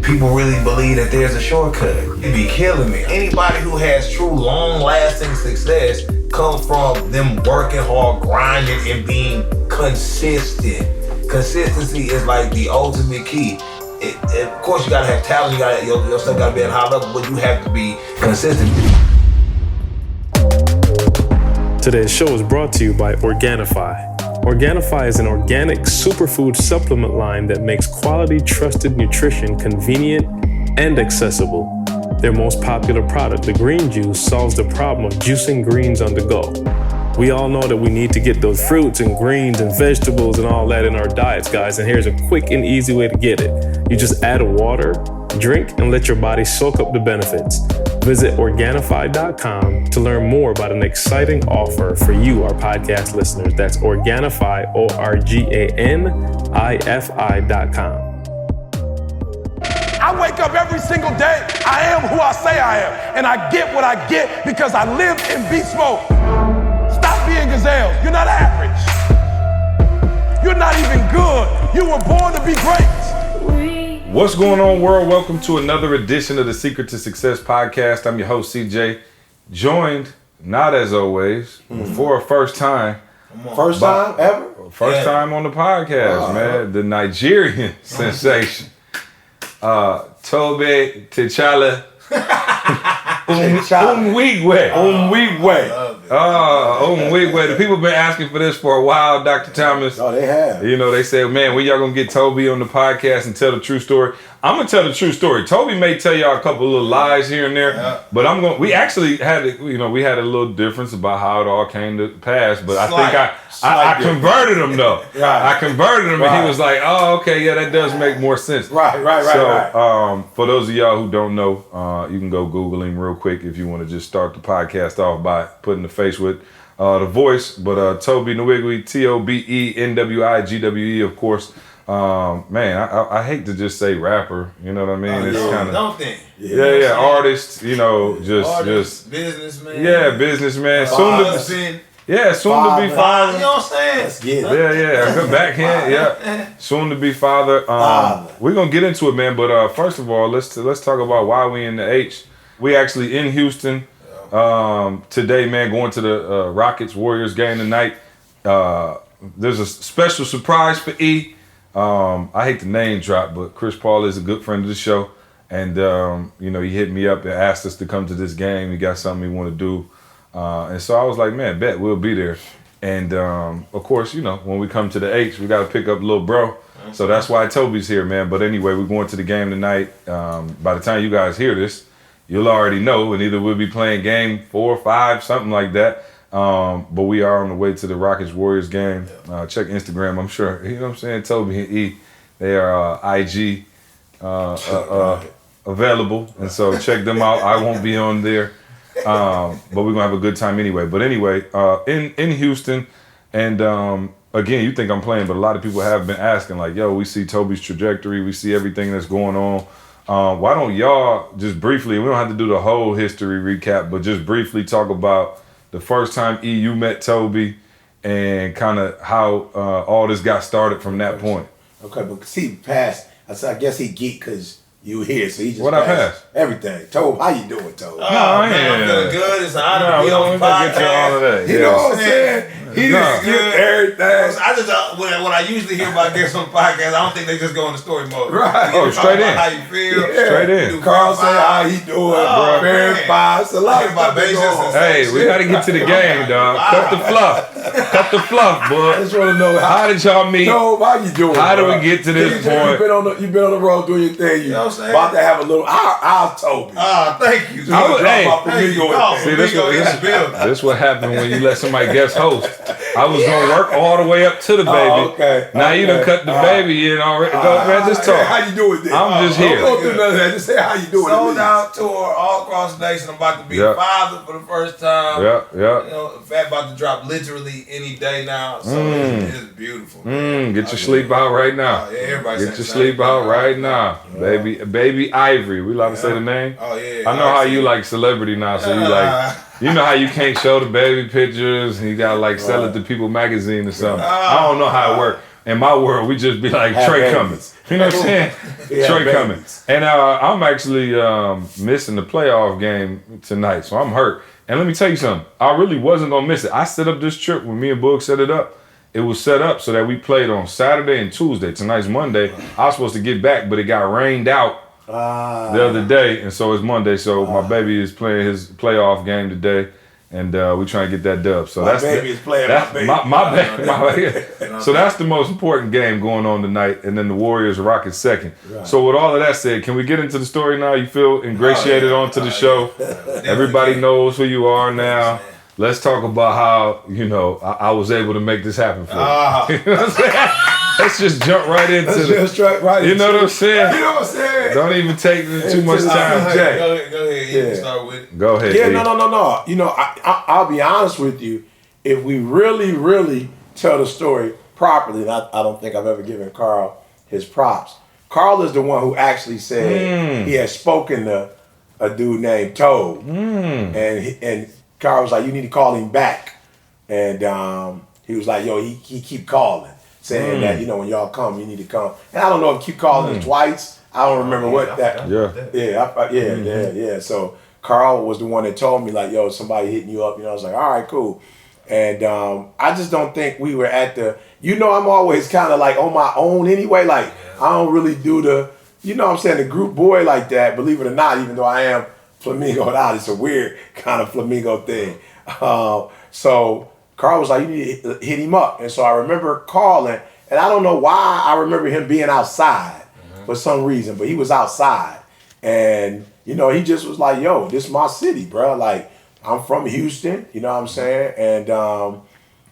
people really believe that there's a shortcut. It'd be killing me. Anybody who has true long-lasting success comes from them working hard, grinding, and being consistent. Consistency is like the ultimate key. Of course, you gotta have talent. Your stuff gotta be at a high level, but you have to be consistent. Today's show is brought to you by Organifi. Organifi is an organic superfood supplement line that makes quality, trusted nutrition convenient and accessible. Their most popular product, the green juice, solves the problem of juicing greens on the go. We all know that we need to get those fruits and greens and vegetables and all that in our diets, guys, and here's a quick and easy way to get it. You just add water, drink, and let your body soak up the benefits. Visit Organifi.com to learn more about an exciting offer for you, our podcast listeners. That's Organifi, Organifi.com. I wake up every single day. I am who I say I am. And I get what I get because I live in beast mode. Stop being gazelles. You're not average. You're not even good. You were born to be great. What's going on, world? Welcome to another edition of the Secret to Success podcast. I'm your host, CJ, joined, not as always, for a first time. First time ever? First time on the podcast, man. The Nigerian sensation. Tobe Nwigwe. Nwigwe. The people been asking for this for a while, Dr. Thomas. Oh, they have. You know, they say, man, when y'all gonna get Tobe on the podcast and tell the true story? I'm gonna tell the true story. Tobe may tell y'all a couple of little lies here and there, but we actually had, we had a little difference about how it all came to pass, but I think I converted him though. Right. I converted him and he was like, oh, okay, yeah, that does make more sense. Right. So, for those of y'all who don't know, you can go Google him real quick if you want to just start the podcast off by putting the face with the voice. But Tobe Nwigwe, Tobenwigwe, of course. Man, I hate to just say rapper. You know what I mean? It's kind of don't think. Yeah, artist. You know, just businessman. Yeah, businessman. Soon to be father. You know what I'm saying? Let's get it. Yeah, good backhand. Yeah, soon to be father. We're gonna get into it, man. But first of all, let's talk about why we in the H. We actually in Houston today, man. Going to the Rockets Warriors game tonight. There's a special surprise for E. I hate to name drop, but Chris Paul is a good friend of the show, and he hit me up and asked us to come to this game. He got something he want to do, and so I was like, man, bet we'll be there. And of course, when we come to the H, we got to pick up little bro. So that's why Tobe's here, man. But anyway, we're going to the game tonight. By the time you guys hear this, you'll already know, and either we'll be playing game 4 or 5, something like that. But we are on the way to the Rockets Warriors game. Check Instagram, I'm sure. You know what I'm saying? Tobe and E, they are IG available. And so check them out. I won't be on there. But we're going to have a good time anyway. But anyway, in Houston, and again, you think I'm playing, but a lot of people have been asking, like, yo, we see Tobe's trajectory. We see everything that's going on. Why don't y'all just briefly, we don't have to do the whole history recap, but just briefly talk about the first time you met Tobe and kind of how all this got started from that point. Okay, but see, passed. I guess he geeked because you were here, so he just What I passed? Everything. Tobe, how you doing, Tobe? I'm feeling good. It's an honor to be on the podcast. Get to all of that. You know what I'm saying? He just get everything. I just when I usually hear about guests on the podcast, I don't think they just go into story mode. Right. You straight in. How you feel? Yeah. Straight in. Carl say how he doing, bro. Verify. It's a lot of stuff going on. Hey, we got to get to the game, dog. Cut the fluff. Cut the fluff, boy. I just want to know how did y'all meet? Tobe, how you doing? How do we get to this point? You've been on the road doing your thing. You know what I'm saying? About to have a little. I'll Tobe. Thank you. This what happened when you let somebody guest host. I was gonna work all the way up to the baby. Okay. Now you done cut the baby in already. Go, man, just talk. How you doing then? I'm just here. Don't go through none of that. Just say how you doing. Sold out tour all across the nation. I'm about to be a father for the first time. Yeah. You know, in fact, about to drop literally any day now. So it's beautiful. Get your sleep out right now. Yeah, everybody get your sleep out right now. Baby Ivory. We allowed to say the name? Oh, yeah. I know how you like celebrity now, so you like, you know how you can't show the baby pictures and you gotta like sell it to People magazine or something. I don't know how it works. in my world, we just be like, Have Trey babies. coming. You know what I'm saying? Yeah, Trey babies. coming. And I'm actually missing the playoff game tonight, so I'm hurt. And let me tell you something. I really wasn't going to miss it. I set up this trip when me and Boog set it up. It was set up so that we played on Saturday and Tuesday. Tonight's Monday. I was supposed to get back, but it got rained out the other day, and so it's Monday. So my baby is playing his playoff game today, and we trying to get that dub. So My baby is playing that's my baby. my baby. So that's the most important game going on tonight, and then the Warriors Rockets second. Right. So with all of that said, can we get into the story now? You feel ingratiated onto the show. Everybody knows who you are now. Let's talk about how, you know, I was able to make this happen for you. You know what I'm saying? Let's just jump right into Right. You know what I'm saying? You know what I'm saying? Don't even take too much time. Jay. Go ahead. You can start with it. Go ahead. Yeah, D. no. You know, I'll be honest with you. If we really tell the story properly, and I don't think I've ever given Carl his props. Carl is the one who actually said he had spoken to a dude named Tobe, and Carl was like, "You need to call him back," and he was like, "Yo, he keep calling, saying that, you know, when y'all come, you need to come." And I don't know if keep calling twice. I don't remember what that. Yeah. So Carl was the one that told me, like, "Yo, somebody hitting you up." You know, I was like, "All right, cool." And I just don't think we were at the. You know, I'm always kind of like on my own anyway. Like I don't really do the. You know what I'm saying, the group boy like that, believe it or not, even though I am flamingoed out, it's a weird kind of flamingo thing. So Carl was like, you need to hit him up. And so I remember calling, and I don't know why I remember him being outside for some reason, but he was outside. And, you know, he just was like, yo, this is my city, bro. Like, I'm from Houston, you know what I'm saying? And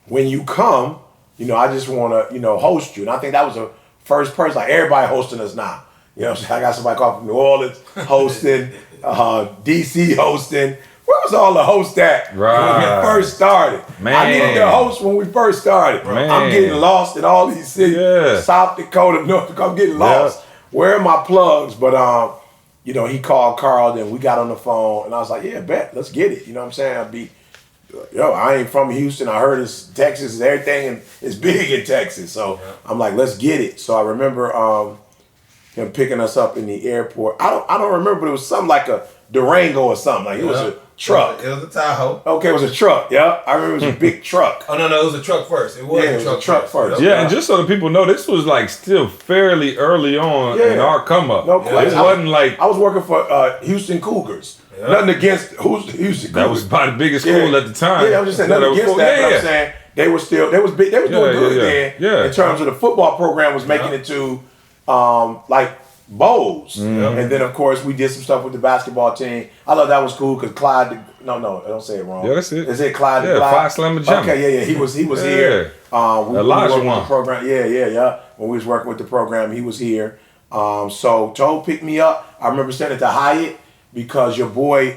when you come, you know, I just want to, you know, host you. And I think that was the first person, like everybody hosting us now. You know what I'm saying? I got somebody called from New Orleans hosting, DC hosting. Where was all the hosts at when we first started? Man. I needed the host when we first started. Man. I'm getting lost in all these cities. Yeah. South Dakota, North Dakota, I'm getting lost. Where are my plugs? But, you know, he called Carl, then we got on the phone, and I was like, yeah, bet, let's get it. You know what I'm saying? I ain't from Houston. I heard it's Texas is everything, and it's big in Texas. So I'm like, let's get it. So I remember him picking us up in the airport. I don't remember, but it was something like a Durango or something. Like it was a truck. It was a Tahoe. Okay, it was a truck. Yeah, I remember it was a big truck. Oh no, it was a truck first. It was a truck first. Yeah, and just so the people know, this was like still fairly early on in our come up. No question. It wasn't like I was working for Houston Cougars. Yeah. Nothing against Houston Cougars. that was probably the biggest school at the time. Yeah, I'm just saying nothing against that. But I'm saying they were still they was big. They was doing good then. Yeah. In terms of the football program was making it to like bowls. And then of course we did some stuff with the basketball team. I thought that was cool because Clyde. No, I don't say it wrong. Yeah, that's it. Is it Clyde? Yeah, Clyde? Five Slammer Jump. Okay, yeah. He was here. We Elijah worked with won. the program. Yeah. When we was working with the program, he was here. So Tobe picked me up. I remember staying at the Hyatt because your boy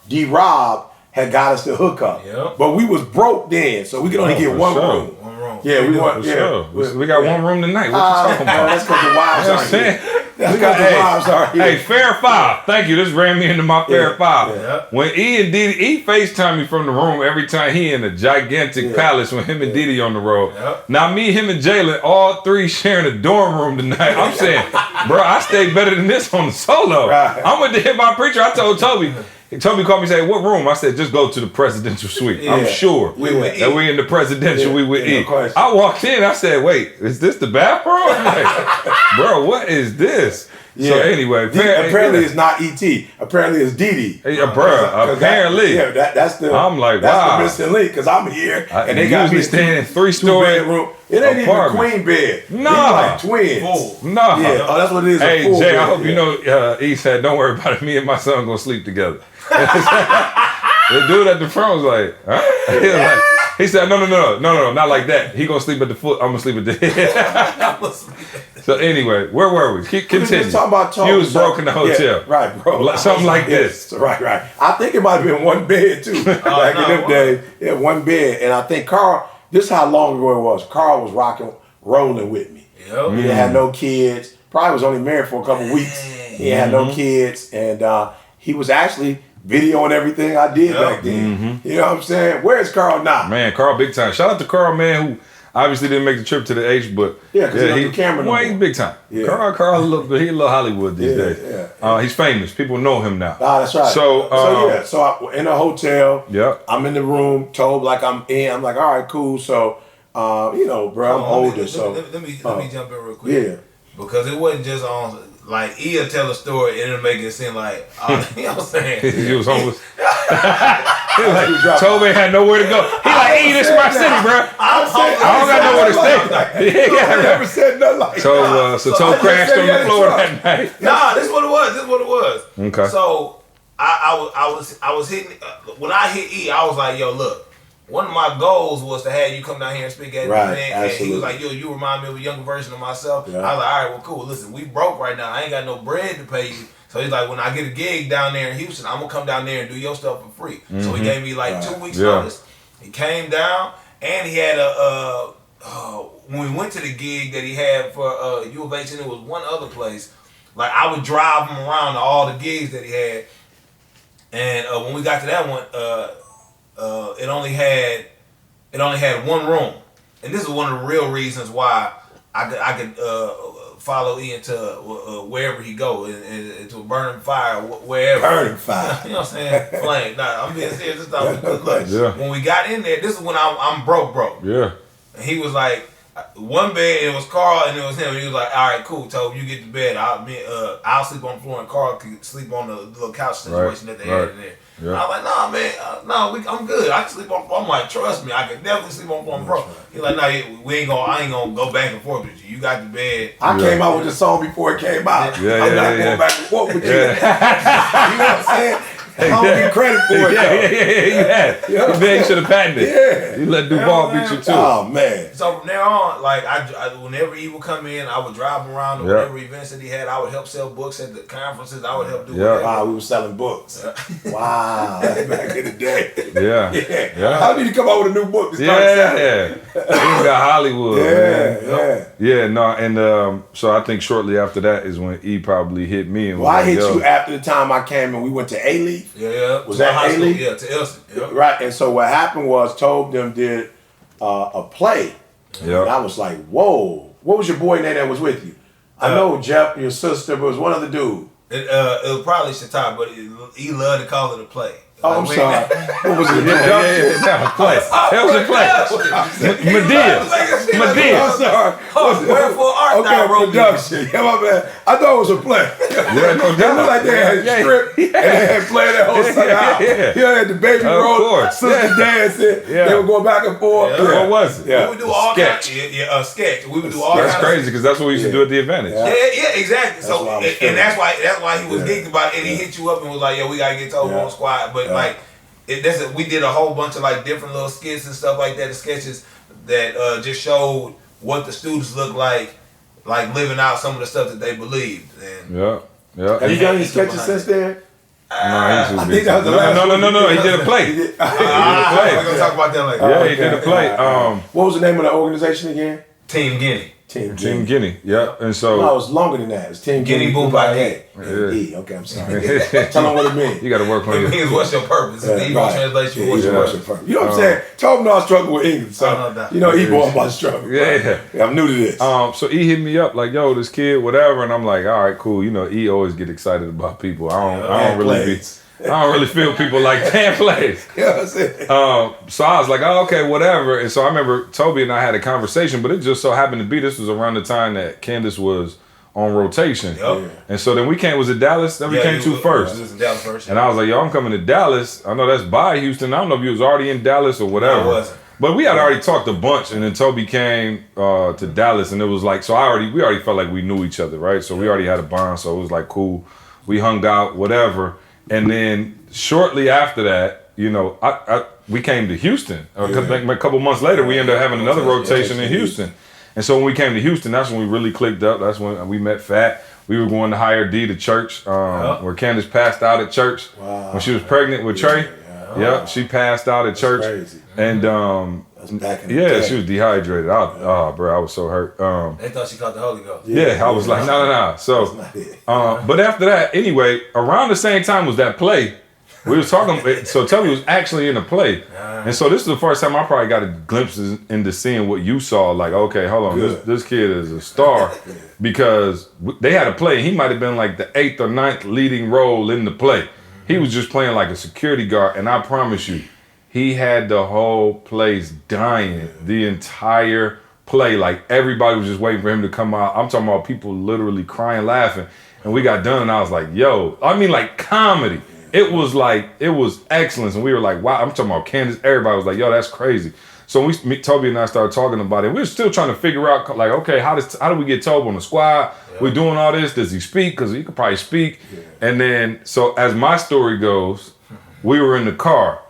D-Rob had got us the hookup. Yep. But we was broke then, so we could only get one room. One room. Yeah, we want. For Yeah, sure. We got one room tonight. What you talking about? That's because the wives You know what are I'm saying? here. That's because the wives are here. Hey, fair five. Thank you. This ran me into my fair five. Yeah. When E and Didi, he FaceTime me from the room every time he in a gigantic palace when him and Didi on the road. Yeah. Now me, him, and Jalen, all three sharing a dorm room tonight. I'm saying, bro, I stayed better than this on the solo. Right. I went to hit my preacher. I told Toby. Toby called me and said, what room? I said, just go to the presidential suite. I'm sure We would that eat. we in the presidential, we would Yeah, eat. of course. I walked in, I said, wait, is this the bathroom? I'm like, bro, what is this? So anyway, apparently it's not ET. Apparently it's Didi. Bro, apparently. That's the. I'm like, that's wow. the missing link because I'm here and they usually got me staying in two three-story bedroom. It ain't apartment. even queen bed. Nah. These like twins. Full. No. Yeah. Oh, that's what it is. Hey, a full Jay, bed. I hope you know, he said, don't worry about it. Me and my son gonna sleep together. The dude at the front was like, huh? He said, no, not like that. He gonna sleep at the foot. I'm gonna sleep at the head. So anyway, where were we? Continue. Just talking about You was broke in the hotel. Yeah, right, bro. Something like this. Right. I think it might have been one bed too. Back in them days. Yeah, one bed. And I think Carl, this is how long ago it was. Carl was rolling with me. Yep. He didn't have no kids. Probably was only married for a couple weeks. He had no kids. And he was actually videoing everything I did back then. You know what I'm saying? Where's Carl now? Man, Carl big time. Shout out to Carl, man, who Obviously didn't make the trip to the H, but because he don't do camera no well, he's more. big time. Yeah. Carl, he a little Hollywood these days. Yeah. He's famous. People know him now. Ah, that's right. So I'm in a hotel. Yep. I'm in the room, told like I'm in. I'm like, all right, cool. So, bro, I'm older. Let me jump in real quick. Yeah. Because it wasn't just on, like, he'll tell a story and it'll make it seem like, you know what I'm saying? He was homeless. He was like, Tobe had nowhere to go. He like, this is my city, bro. I don't got nowhere to stay. I never said nothing like that. So Tobe crashed on the floor that night. Nah, this is what it was. Okay. So I was hitting, when I hit E, I was like, yo, look. One of my goals was to have you come down here and speak at the event. And he was like, yo, you remind me of a younger version of myself. Yeah. I was like, all right, well, cool. Listen, we broke right now. I ain't got no bread to pay you. So he's like, when I get a gig down there in Houston, I'm going to come down there and do your stuff for free. Mm-hmm. So he gave me like 2 weeks notice. He came down and he had when we went to the gig that he had for U of H, and it was one other place, like I would drive him around to all the gigs that he had. And when we got to that one, it only had one room, and this is one of the real reasons why I could follow Ian to wherever he go, and to burning fire, wherever. Burning fire. You know what I'm saying? Flame. Nah, I'm being serious. This time was good. When we got in there, this is when I'm broke. Yeah. And he was like, one bed, it was Carl and it was him. He was like, all right, cool, Tobe, you get to bed. I'll sleep on the floor and Carl can sleep on the little couch situation that they had in there. Yeah. I was like, nah, man, I'm good. I can sleep on the floor. I'm like, trust me, I can definitely sleep on the floor, bro. He's like, nah, I ain't gonna go back and forth with you. You got the bed. I came out with the song before it came out. I'm not going back and forth with you. You know what I'm saying? I don't get credit for it. You should have patented it. You let Duval beat you too. Oh man. So from there on, like I whenever he would come in, I would drive him around to whatever events that he had. I would help sell books at the conferences. I would help do whatever. Wow, we were selling books. Wow, that's back in the day. Yeah. How did you come out with a new book? He got Hollywood. And so I think shortly after that is when E probably hit me. And I hit you after the time I came and we went to A-Leaf. Yeah. Was that A-Leaf? Yeah, to Elson. Yep. Right, and so what happened was Tobe them did a play. Yeah. And I was like, whoa. What was your boy name that was with you? I know Jeff, your sister, but it was one other dude. It was probably Shatai, but he loved to call it a play. Oh, I'm sorry. What was it? Play. That was a play. Medea. I'm sorry. Wherefore art thou, Romeo? Production. Yeah, my bad. I thought it was a play. It was like they had a script and they had played that whole thing out. You had the baby roll, sister dancing. They were going back and forth. What was it? We would do all kinds. A sketch. We would do all kinds. That's crazy because that's what we used to do at the Advantage. Yeah, exactly. So and that's why he was geeked about it, and he hit you up and was like, "Yo, we gotta get Tobe on the squad." But we did a whole bunch of like different little skits and stuff like that, the sketches that just showed what the students look like living out some of the stuff that they believed. And have you done any sketches since then? No, he did a play. We're gonna talk about that later. Yeah, he did a play. What was the name of the organization again? Team Guinea. Team Guinea. Yeah, and so no, it was longer than that. It was Team Guinea Boom by E. Okay, I'm sorry. Tell them what it means. You got to work on it. Means what's your purpose? It's the Igbo translation. What's your purpose? You know what I'm saying? Tobe know I struggle with English, so Igbo about struggle. Yeah, I'm new to this. So E hit me up like, yo, this kid, whatever, and I'm like, all right, cool. You know, E always get excited about people. I don't really feel people like damn plays. You know what I'm saying? So I was like, oh, okay, whatever. And so I remember Tobe and I had a conversation, but it just so happened to be this was around the time that Candace was on rotation. Yep. And so then we came, was it Dallas? Then we came to first. It was Dallas first. And I was like, yo, I'm coming to Dallas. I know that's by Houston. I don't know if you was already in Dallas or whatever. No, I wasn't. But we had already talked a bunch, and then Tobe came to Dallas, and it was like, so we already felt like we knew each other, right? So we already had a bond, so it was like cool. We hung out, whatever. And then shortly after that, you know, we came to Houston. A couple months later, we ended up having another rotation in Houston. And so when we came to Houston, that's when we really clicked up. That's when we met Fat. We were going to hire D to church, where Candace passed out at church when she was pregnant with Trey. Yeah, she passed out at church. Crazy. And back in the day. she was dehydrated. Bro, I was so hurt. They thought she caught the Holy Ghost. Yeah, I was like, no. So, but after that, anyway, around the same time was that play. We was talking, so Tobe was actually in the play. And so this is the first time I probably got a glimpse into seeing what you saw. Like, okay, hold on, this kid is a star. Because they had a play. He might have been like the 8th or 9th leading role in the play. He was just playing like a security guard. And I promise you, he had the whole place dying. The entire play. Like, everybody was just waiting for him to come out. I'm talking about people literally crying, laughing. And we got done and I was like, yo, I mean, like comedy. It was excellence. And we were like, wow, I'm talking about Candace. Everybody was like, yo, that's crazy. So Tobe and I started talking about it. We were still trying to figure out, like, okay, how do we get Tobe on the squad? Yeah. We're doing all this. Does he speak? Because he could probably speak. Yeah. And then, so as my story goes, we were in the car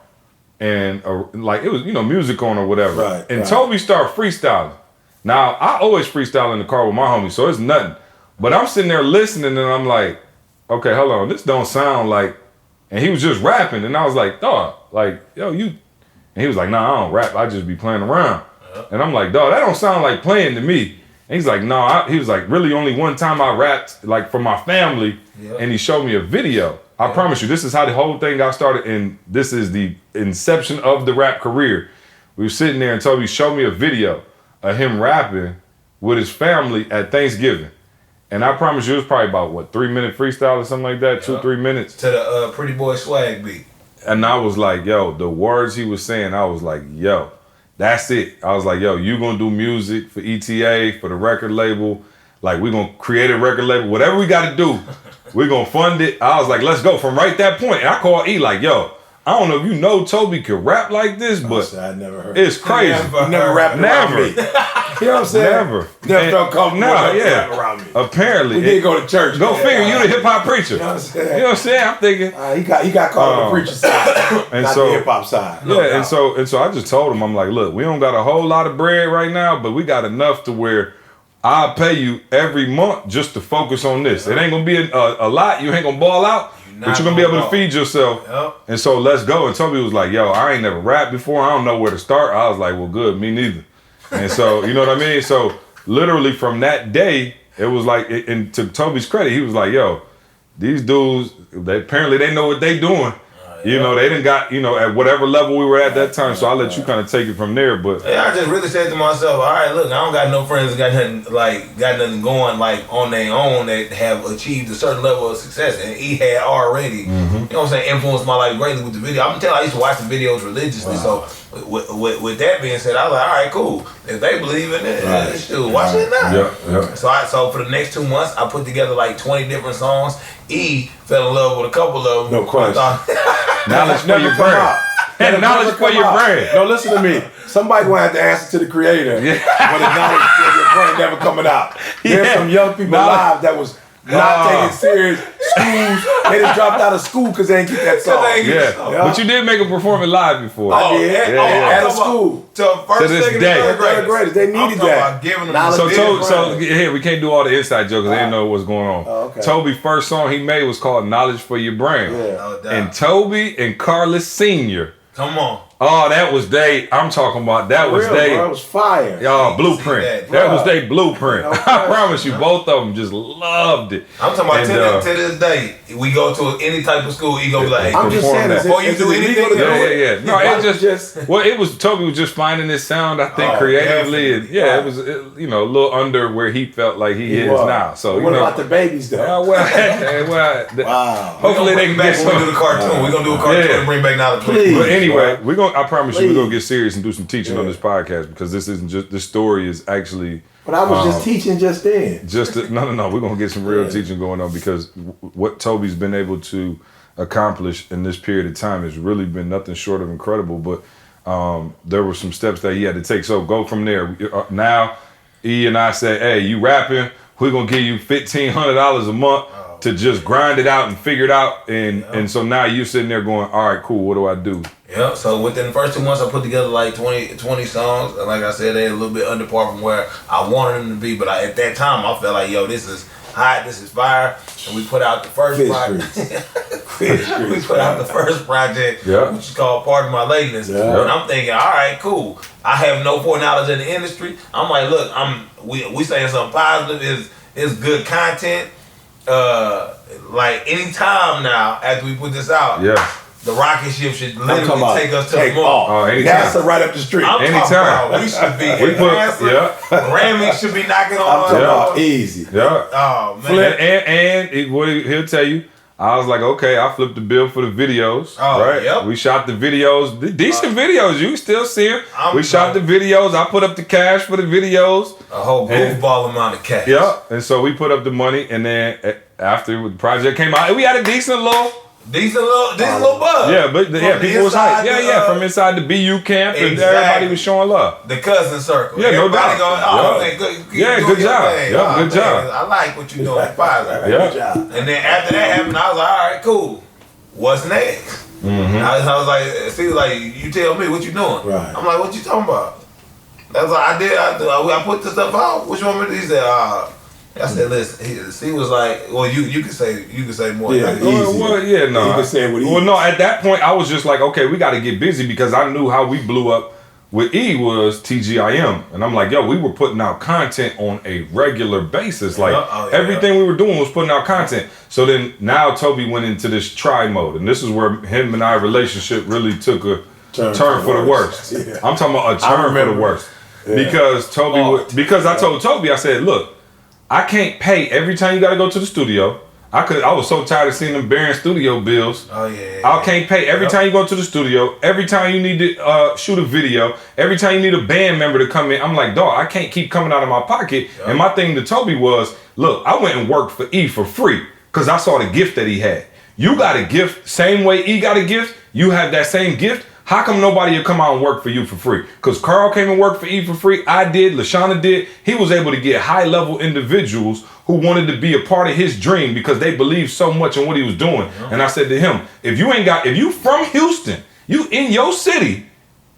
and like it was, music on or whatever. Right, and Tobe started freestyling. Now, I always freestyle in the car with my homies, so it's nothing. But I'm sitting there listening and I'm like, okay, hold on, this don't sound like, and he was just rapping and I was like, dawg, like, yo, you, and he was like, nah, I don't rap, I just be playing around. And I'm like, dawg, that don't sound like playing to me. And he's like, no, he was like, really only one time I rapped, like for my family, and he showed me a video. I promise you, this is how the whole thing got started, and this is the inception of the rap career. We were sitting there and Tobe showed me a video of him rapping with his family at Thanksgiving. And I promise you, it was probably about, 3-minute freestyle or something like that, 2-3 minutes. To the Pretty Boy Swag beat. And I was like, yo, the words he was saying, I was like, yo, that's it. I was like, yo, you gonna do music for ETA, for the record label. Like, we gonna create a record label. Whatever we gotta do, we gonna fund it. I was like, let's go. From right that point, and I called E like, yo, I don't know if you know Tobe could rap like this, but I never heard it's crazy. Never rapped around me. You know what I'm saying? Never. Never felt comfortable rap around me. Apparently. We did go to church. Go figure, you the hip hop preacher. You know what I'm saying? You know what I'm saying? I'm thinking. He got caught on the preacher side, and not so, the hip hop side. And so I just told him, I'm like, look, we don't got a whole lot of bread right now, but we got enough to where I'll pay you every month just to focus on this. It ain't gonna be a lot. You ain't gonna ball out. But you're gonna be able to feed yourself. Yep. And so let's go. And Tobe was like, yo, I ain't never rapped before. I don't know where to start. I was like, well, good, me neither. And so, you know what I mean? So literally from that day, it was like, and to Tobe's credit, he was like, yo, these dudes, they know what they doing. You know, they done got, at whatever level we were at that time. So I'll let you kind of take it from there. But I just really said to myself, all right, look, I don't got no friends that got nothing going like on their own that have achieved a certain level of success. And he had already, you know what I'm saying, influenced my life greatly with the video. I'm telling you, I used to watch the videos religiously. Wow. So with that being said, I was like, all right, cool. If they believe in it, shoot, watch it now. Yeah. So for the next 2 months, I put together like 20 different songs. E fell in love with a couple of them. No question. Knowledge for your brain. And knowledge for your brain. No, listen to me. Somebody gonna have to answer to the creator when the knowledge for your brain never coming out. There's some young people alive that was not taking serious. Schools, they just dropped out of school because they ain't get that song. But you did make a performance live before. I did. At a school. To this second, day. third grade. They needed that. So here, we can't do all the inside jokes because they didn't know what's going on. Okay. Tobe's first song he made was called Knowledge for Your Brain. And Tobe and Carlos Sr. Come on. Oh, that was I'm talking about that was That was fire. Y'all blueprint. That was their blueprint. Okay. I promise you, both of them just loved it. I'm talking about to this day. We go to any type of school, he gonna be like, I'm just saying that. Before you do anything, yeah. No, it was Tobe was just finding his sound, I think, creatively, and it was a little under where he felt like he is now. So what about the babies though? Wow. Hopefully they can get some. We're gonna do the cartoon. We're gonna do a cartoon and bring back knowledge. But anyway, I promise you, we're gonna get serious and do some teaching on this podcast because this isn't just this story is actually. But I was just teaching just then. No. We're gonna get some real teaching going on because what Tobe's been able to accomplish in this period of time has really been nothing short of incredible. But there were some steps that he had to take. So go from there. Now, E and I said, hey, you rapping? We're gonna give you $1,500 a month. To just grind it out and figure it out, and so now you're sitting there going, all right, cool, what do I do? Yeah, so within the first 2 months, I put together like 20 songs, and like I said, they're a little bit under par from where I wanted them to be, but at that time, I felt like, yo, this is hot, this is fire, and we put out the first project. We put out the first project, which is called Part of My Lateness, and I'm thinking, all right, cool, I have no foreknowledge in the industry. I'm like, look, we saying something positive, is good content. Like any time now after we put this out, the rocket ship should I'm talking literally about take us to take the moon. off. Oh, anytime. NASA right up the street. I'm Anytime. talking about we should be Grammy should be knocking I'm on. talking about easy. Yeah. Oh man. And what he'll tell you, I was like, okay, I flipped the bill for the videos. Oh, right? yep. We shot the videos, decent videos. You still see them. I'm We shot the videos. I put up the cash for the videos. A whole goofball amount of cash. Yeah. And so we put up the money, and then after the project came out, we had a decent little buzz. Yeah, but people was inside hyped. From inside the BU camp, and Exactly. everybody was showing love. The cousin circle. Yeah, no Everybody doubt. Going, Yeah. man, keep Yeah, doing good your job. thing. Yeah, good job. I like what you're doing. Positive. Yeah. Good job. And then after that happened, I was like, all right, cool. What's next? Mm-hmm. I was like, see, like, you tell me what you doing. Right. I'm like, what you talking about? That's what I did. I put the stuff out. What you want me to do? He said, I said, listen. He was like, well, you can say more. Yeah, Like, easy. Well, yeah, no. You can say what he Well, no, at that point, I was just like, okay, we got to get busy because I knew how we blew up with E was TGIM. And I'm like, yo, we were putting out content on a regular basis. Like, everything we were doing was putting out content. So then now Tobe went into this try mode. And this is where him and our relationship really took a turn for the worst. Yeah. I'm talking about a turn for the worst. Yeah. Because I told Tobe, I said, look, I can't pay every time you got to go to the studio. I was so tired of seeing them bearing studio bills. Oh yeah. I can't pay every time you go to the studio, every time you need to shoot a video, every time you need a band member to come in. I'm like, dog, I can't keep coming out of my pocket. And my thing to Tobe was, look, I went and worked for E for free because I saw the gift that he had. You got a gift, same way E got a gift, you have that same gift. How come nobody will come out and work for you for free? Because Carl came and worked for E for free. I did. LaShawna did. He was able to get high-level individuals who wanted to be a part of his dream because they believed so much in what he was doing. And I said to him, if you from Houston, you in your city,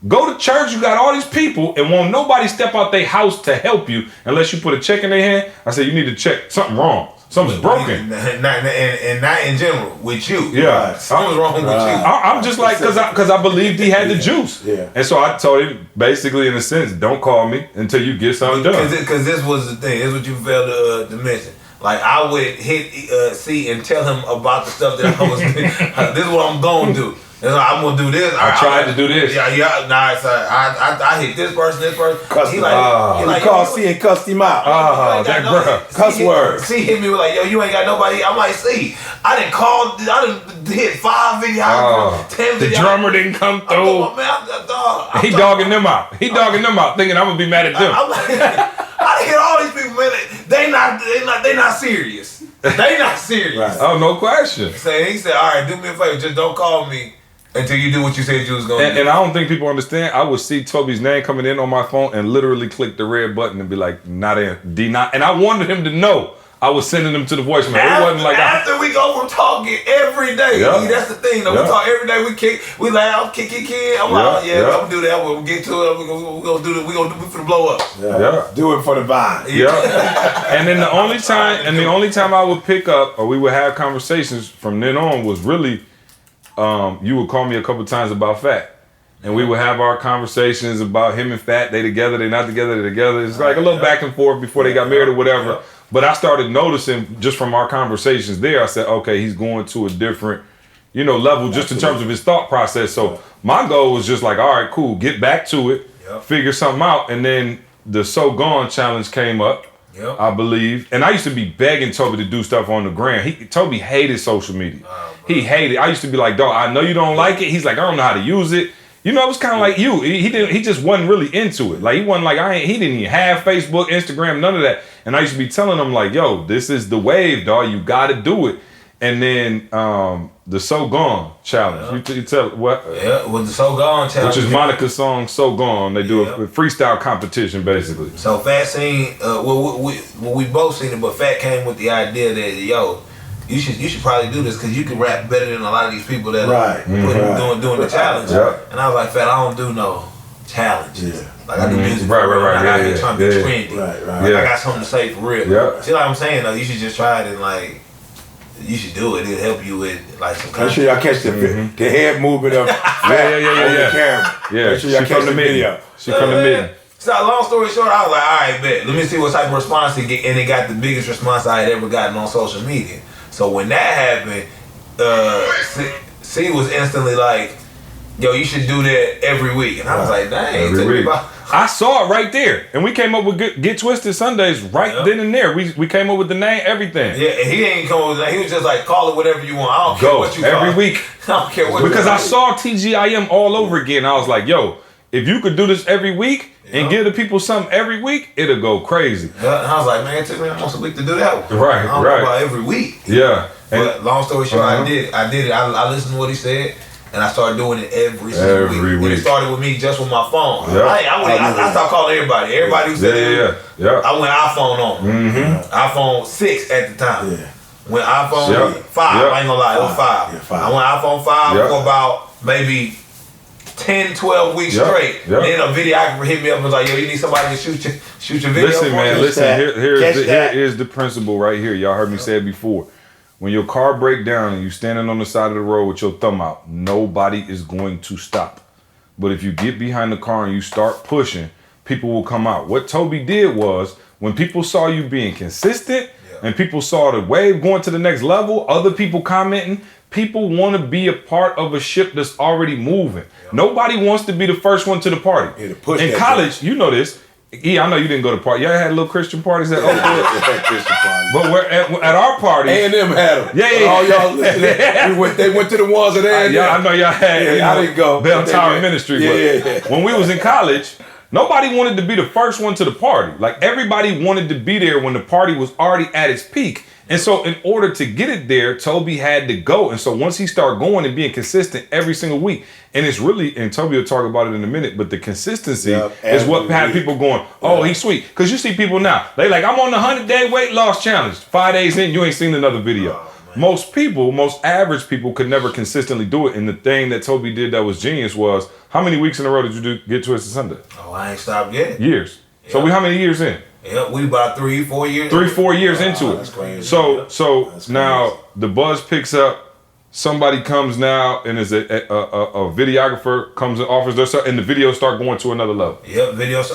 go to church, you got all these people, and won't nobody step out their house to help you unless you put a check in their hand. I said, you need to check something wrong. Something's broken. And not in general, with you. Yeah. Something's wrong with you. I'm just like, because I believed he had the juice. Yeah. And so I told him, basically, in a sense, don't call me until you get something done. Because this was the thing. This is what you failed to mention. Like, I would hit C and tell him about the stuff that I was this is what I'm going to do. And I'm going to do this. I tried to do this. Yeah. Nah, it's I hit this person. Cuss He him. like, You call C and cussed him out. That bruh. Cuss words. C hit me with like, yo, you ain't got nobody. I'm like, C, I done hit 5 videos, 10 videos. The drummer didn't come through. He dogging them out. He dogging them out, thinking I'm gonna be mad at them. I'm like, I done hit all these people, man. They not serious. They not serious. Right. Oh, no question. So he said, all right, do me a favor, just don't call me until you do what you said you was gonna do. And I don't think people understand. I would see Toby's name coming in on my phone and literally click the red button and be like, not in, D not. And I wanted him to know I was sending them to the voicemail. It wasn't like after we go from talking every day. Yeah. That's the thing. Though. Yeah. We talk every day. We laugh, kick. I'm like, I'm gonna do that. We'll get to it. We're gonna do it. We finna blow up. Yeah. Do it for the vine. Yeah. And then the only time I would pick up or we would have conversations from then on was really, you would call me a couple times about Fat. And we would have our conversations about him and Fat. They together, they not together, they together. It's like a little back and forth before they got married or whatever. Yeah. But I started noticing just from our conversations there, I said, okay, he's going to a different, level just in terms of his thought process. So my goal was just like, all right, cool, get back to it, figure something out. And then the So Gone challenge came up, I believe. And I used to be begging Tobe to do stuff on the gram. Tobe hated social media. He hated it. I used to be like, dog, I know you don't like it. He's like, I don't know how to use it. It was kind of like you. He just wasn't really into it. Like he wasn't like he didn't even have Facebook, Instagram, none of that. And I used to be telling him like, yo, this is the wave, dog. You got to do it. And then the So Gone challenge. You tell what? Yeah, with the So Gone challenge, which is Monica's song So Gone. They do a freestyle competition basically. So Fat seen, we both seen it, but Fat came with the idea that yo, you should probably do this because you can rap better than a lot of these people that are doing the challenge. And I was like, Fat, I don't do no challenges. Like I do music for real. Like, I ain't trying to be trendy. Like, I got something to say for real. See, like I'm saying though, you should just try it and like you should do it. It'll help you with like some. Make sure y'all catch the head movement of Fat on the camera. Yeah, make sure y'all catch the video. She from the meeting. So long story short, I was like, all right, bet. Let me see what type of response he get, and it got the biggest response I had ever gotten on social media. So when that happened, C was instantly like, yo, you should do that every week. And I was like, dang, Every week. I saw it right there. And we came up with Get Twisted Sundays right then and there. We came up with the name, everything. Yeah, and he didn't come with that. He was just like, call it whatever you want. I don't care what you call every it. week. I don't care what Because you I call it. saw TGIM all over again. I was like, yo, if you could do this every week and give the people something every week, it'll go crazy. Yeah, and I was like, man, it took me almost a week to do that one. Right, I don't know about every week. Yeah. But long story short, I did it. I listened to what he said, and I started doing it every single week. And it started with me just with my phone. Yeah. I started calling everybody. Everybody who said it. I went iPhone on. iPhone 6 at the time. Yeah. When iPhone 5, I ain't gonna lie, it was 5. Yeah, 5. I went iPhone 5 for about maybe 10, 12 weeks straight. Yep. Then a videographer hit me up and was like, yo, you need somebody to shoot your video. Listen, man, for listen. you? Here is the principle right here. Y'all heard me say it before. When your car break down and you standing on the side of the road with your thumb out, nobody is going to stop. But if you get behind the car and you start pushing, people will come out. What Tobe did was, when people saw you being consistent and people saw the wave going to the next level, other people commenting, people want to be a part of a ship that's already moving. Nobody wants to be the first one to the party. Yeah, to push in that college, you know this. I know you didn't go to party. Y'all had little Christian parties at Oakwood. But we're at our parties. A&M had them. Yeah. All y'all listening, they went to the ones at A&M. I know y'all had. I didn't go. Bell Tower Ministry. But when we was in college, nobody wanted to be the first one to the party. Like, everybody wanted to be there when the party was already at its peak. And so in order to get it there, Tobe had to go. And so once he started going and being consistent every single week, and it's really, and Tobe will talk about it in a minute, but the consistency is what had people going, oh, he's sweet. Because you see people now, they like, I'm on the 100-day weight loss challenge. 5 days in, you ain't seen another video. Most average people could never consistently do it. And the thing that Tobe did that was genius was, how many weeks in a row did you do Get Twisted Sunday? Oh, I ain't stopped yet. Years. Yeah. So how many years in? Yeah, we about 3-4 years. 3-4 years into it. That's crazy. So now the buzz picks up. Somebody comes now and is a videographer comes and offers their stuff, and the videos start going to another level. Yep, videos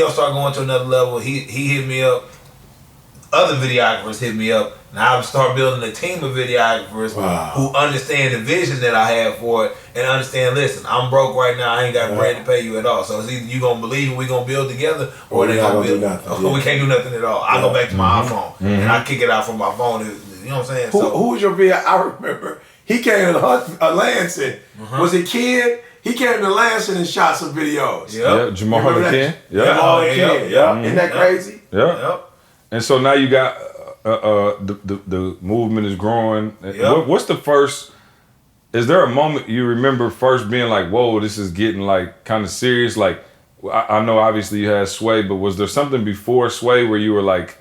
start going to another level. He hit me up. Other videographers hit me up. Now I start building a team of videographers who understand the vision that I have for it and understand, listen, I'm broke right now. I ain't got bread to pay you at all. So it's either you going to believe and we going to build together or they going to build nothing. We can't do nothing at all. I go back to my iPhone and I kick it out from my phone. You know what I'm saying? Who was your video? I remember he came to Lansing. Was it Ken? He came to Lansing and shot some videos. Yeah, Jamal and Ken. Jamal and Ken. Yeah. Isn't that crazy? Yeah. And so now you got the movement is growing. What's the first? Is there a moment you remember first being like, "Whoa, this is getting like kind of serious"? Like, I know obviously you had Sway, but was there something before Sway where you were like?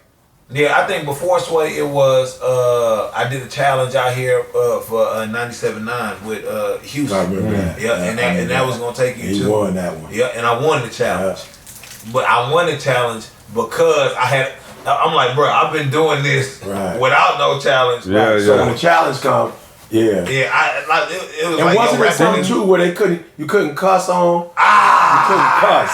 Yeah, I think before Sway it was I did a challenge out here for 97.9 with Houston. I remember that. And that was gonna take you to. You won that one. Yeah, and I won the challenge. But I won the challenge because I'm like, bro, I've been doing this without no challenge. So when the challenge comes, it was and like, wasn't it something too where you couldn't cuss on? You couldn't cuss.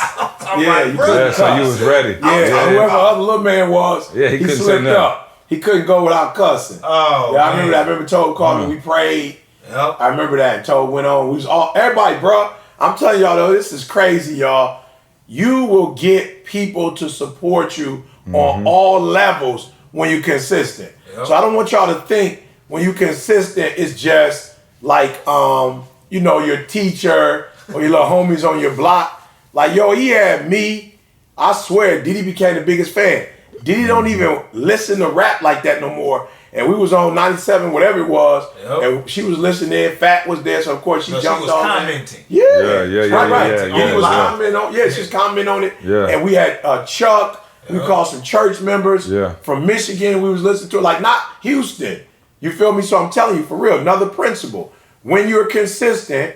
You couldn't cuss. So you was ready. Whoever other little man was, he couldn't slipped say up. He couldn't go without cussing. Oh, I remember that. I remember Tobe called me. We prayed. Yep. I remember that. And Tobe went on. We was all everybody, bro. I'm telling y'all though, this is crazy, y'all. You will get people to support you on all levels when you're consistent. Yep. So I don't want y'all to think when you're consistent, it's just like your teacher or your little homies on your block. Like, yo, he had me. I swear, Diddy became the biggest fan. Diddy don't even listen to rap like that no more. And we was on 97, whatever it was, and she was listening. Fat was there, so of course she jumped on. Commenting. Yeah. Right. Diddy was commenting on. Yeah, she was commenting on it. Yeah. And we had Chuck. We called some church members from Michigan. We was listening to, like, not Houston. You feel me? So I'm telling you, for real, another principle. When you're consistent,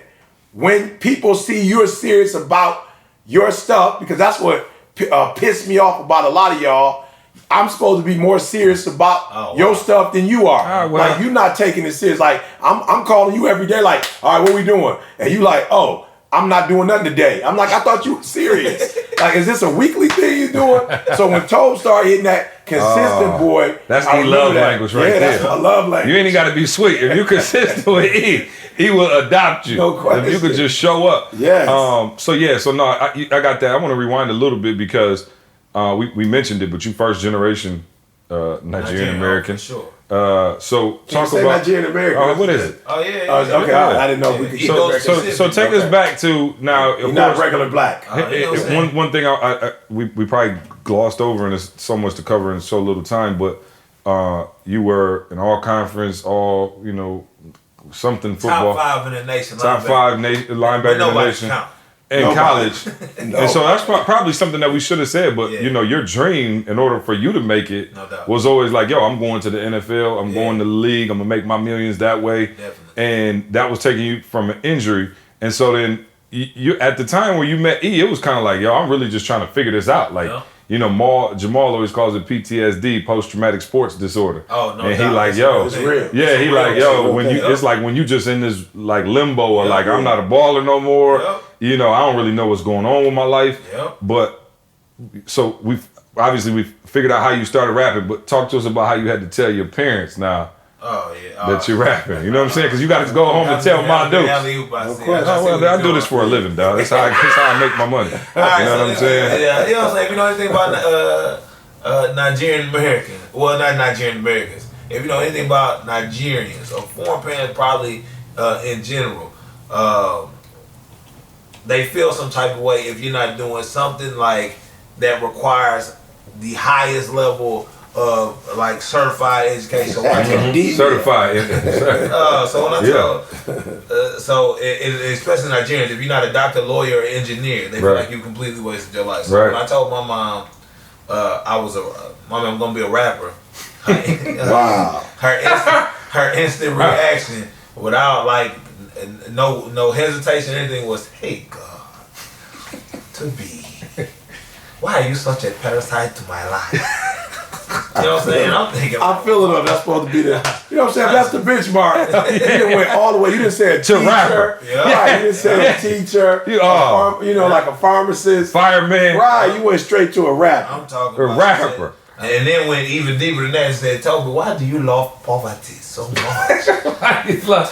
when people see you're serious about your stuff, because that's what pissed me off about a lot of y'all. I'm supposed to be more serious about your stuff than you are. Well. Like, you're not taking it serious. Like, I'm calling you every day like, all right, what we doing? And you like, oh, I'm not doing nothing today. I'm like, I thought you were serious. Like, is this a weekly thing you doing? So when Tobe started hitting that consistent boy, that's I the love that. language right yeah, there. That's my love language. You ain't got to be sweet. If you consistent with he will adopt you. No question. If you could just show up. Yes. So no, I got that. I want to rewind a little bit because we mentioned it, but you first generation Nigerian American. Sure. So talk say about Nigerian American. what is it? Oh yeah. Okay, I didn't know if we could. So take us back to now. You're not regular black. One thing we probably glossed over, and there's so much to cover in so little time. But you were an all conference, something football. Top 5 in the nation. Top 5 linebacker in the nation. In college. And so that's probably something that we should have said, but your dream, in order for you to make it, was always like, yo, I'm going to the NFL, I'm going to the league, I'm gonna make my millions that way. Definitely. And that was taking you from an injury. And so then you at the time where you met E, it was kind of like, yo, I'm really just trying to figure this out. Like, Jamal always calls it PTSD, post-traumatic sports disorder. Oh, no. And he like, yo, it's real. yeah, he like, yo, when you, it's like when you just in this like limbo or like, I'm not a baller no more. I don't really know what's going on with my life. But so we figured out how you started rapping, but talk to us about how you had to tell your parents now that you're rapping. You know what I'm saying? Because you got to go home and tell my dudes. I do this for a living, dog. That's how I make my money. You know what I'm saying? Yeah, you know what I'm saying? If you know anything about Nigerian Americans, well, not Nigerian Americans. If you know anything about Nigerians or foreign parents, probably in general, they feel some type of way if you're not doing something like that requires the highest level of like certified education. Certified. So when I tell, especially Nigerians, if you're not a doctor, lawyer, or engineer, they feel like you completely wasted your life. So when I told my mom, Mom, I'm gonna be a rapper. Wow. Her instant reaction, without like no hesitation or anything, was, "Hey God, Tobe, why are you such a parasite to my life?" You know what I'm saying? I'm thinking, I'm feeling like that's supposed to be the, you know what I'm saying? That's the benchmark. You didn't went all the way. You didn't say a teacher. Rapper. Right, you didn't say a teacher. Like a pharmacist. Fireman. Right, you went straight to a rapper. I'm talking A about rapper. And then went even deeper than that and said, "Tobe, why do you love poverty so much?"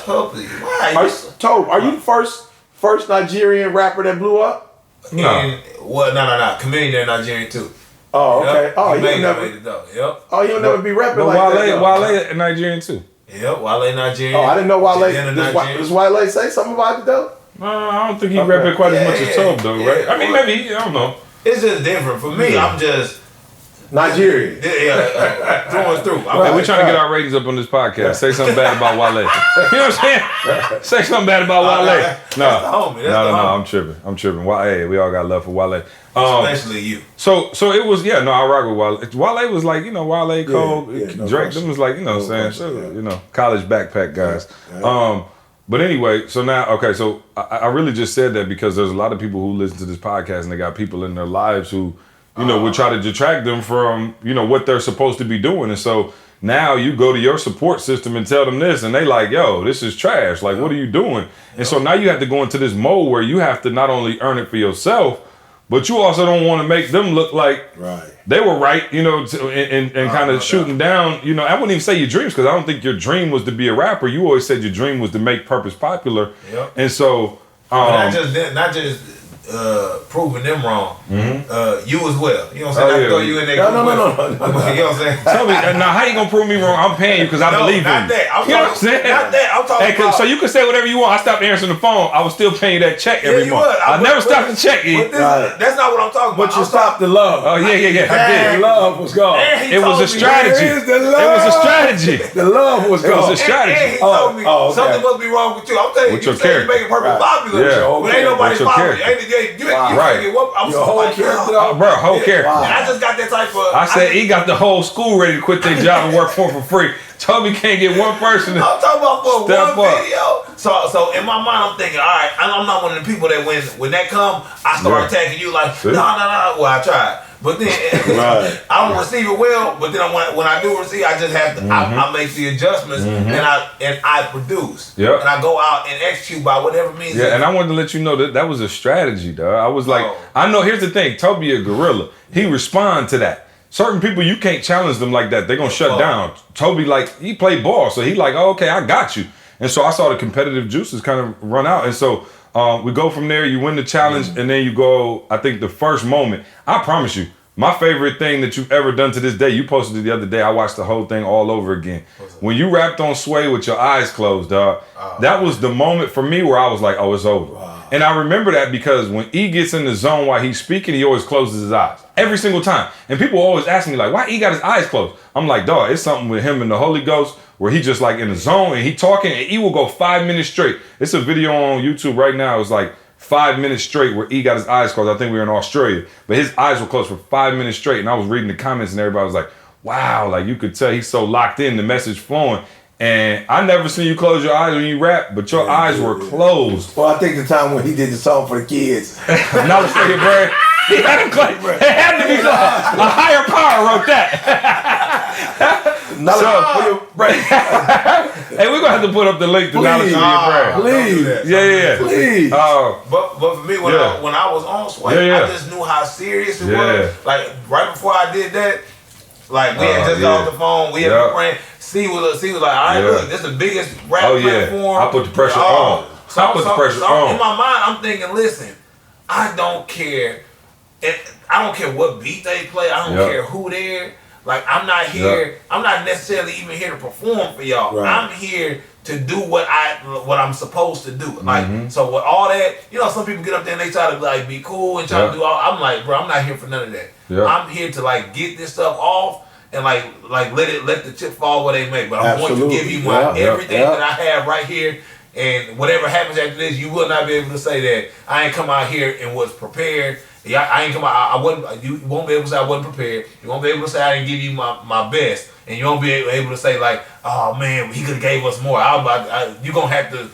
Tobe, why? Tobe, are you the first Nigerian rapper that blew up? No. No. Comedian Nigerian too. Oh, okay. Oh, you'll never. Oh, you'll never be rapping like that. Wale Nigerian too. Yep, Wale Nigerian. Oh, I didn't know Wale. Does Wale say something about it though? No, I don't think he rapping quite as much as Tobe though, right? I mean, maybe, I don't know. It's just different. For me, I'm just Nigerian. Through and through. We're trying to get our ratings up on this podcast. Say something bad about Wale. You know what I'm saying? Say something bad about Wale. That's the homie. No, I'm tripping. Hey, we all got love for Wale. Especially you. So it was, I rock with Wale. Wale was like, Wale, Cole, Drake, them was like, what I'm saying? College backpack guys. But anyway, so now, so I really just said that because there's a lot of people who listen to this podcast and they got people in their lives who, would try to detract them from, what they're supposed to be doing. And so now you go to your support system and tell them this and they like, yo, this is trash. Like, what are you doing? And so now you have to go into this mode where you have to not only earn it for yourself, but you also don't want to make them look like they were right, and kind of shooting down, I wouldn't even say your dreams because I don't think your dream was to be a rapper. You always said your dream was to make Purpose popular. Yep. And so... not just proving them wrong. You as well. You know what I'm saying? I throw you in there. No. You know what I'm saying? Tell me, now how you gonna prove me wrong? I'm paying you because I believe in you. Not that. You know what I'm saying? Not that. I'm talking about. So you can say whatever you want. I stopped answering the phone. I was still paying you that check every month. I never stopped the check. That's not what I'm talking about. But you stopped the love. Oh, yeah. I did. The love was gone. It was a strategy. It was a strategy. The love was gone. It was a strategy. And he told me something must be wrong with you. I'm telling you, you said you making Purpose popular. But ain't nobody popular. Whole character. Whole character. And I just got that type of... I said he got the whole school ready to quit their job and work for free. Tobe can't get one person to I'm talking about for step one up. video. So in my mind, I'm thinking, all right, I'm not one of the people that when that come, I start attacking you like, no. Well, I tried. But then Right. I don't receive it well. But then when I do receive, I just have to. I make the adjustments and I produce. Yep. And I go out and execute by whatever means. Yeah, and I wanted to let you know that was a strategy, dog. I was like, I know. Here's the thing, Tobe a gorilla. He respond to that. Certain people you can't challenge them like that. They're gonna shut down. Tobe he played ball, so he like, oh, okay, I got you. And so I saw the competitive juices kind of run out, and so. We go from there, you win the challenge, and then you go, I think the first moment, I promise you, my favorite thing that you've ever done to this day, you posted it the other day, I watched the whole thing all over again. When you rapped on Sway with your eyes closed, dog, that was the moment for me where I was like, oh, it's over. Wow. And I remember that because when E gets in the zone while he's speaking, he always closes his eyes. Every single time. And people always ask me like, why E got his eyes closed? I'm like, dog, it's something with him and the Holy Ghost where he just like in the zone and he talking and E will go 5 minutes straight. It's a video on YouTube right now. It's like 5 minutes straight where E got his eyes closed. I think we were in Australia, but his eyes were closed for 5 minutes straight. And I was reading the comments and everybody was like, wow, like you could tell he's so locked in, the message flowing. And I never seen you close your eyes when you rap, but your eyes were closed. Well, I think the time when he did the song for the kids. Now let's take it, Brad. He had to it had to be a higher power wrote that. Hey, we're gonna have to put up the link to Knowledge for your brand. Please. Yeah. Please. But for me, when I was on Sway, I just knew how serious it was. Like right before I did that, like we had just got off the phone, we had been praying. C was like, all right, look, this is the biggest rap platform. I put the pressure on. I put the pressure on. In my mind, I'm thinking, listen, I don't care. I don't care what beat they play. I don't care who they're. Like, I'm not here. I'm not necessarily even here to perform for y'all. Right. I'm here to do what I'm supposed to do. Like, so with all that, you know, some people get up there and they try to like be cool and try to do all. I'm like, bro, I'm not here for none of that. I'm here to like get this stuff off and like let the chip fall where they may. But I'm going to give you my everything that I have right here. And whatever happens after this, you will not be able to say that I ain't come out here and was prepared. Yeah, I ain't come out. I wasn't. You won't be able to say I wasn't prepared. You won't be able to say I didn't give you my best, and you won't be able to say like, oh man, he could have gave us more. You're gonna have to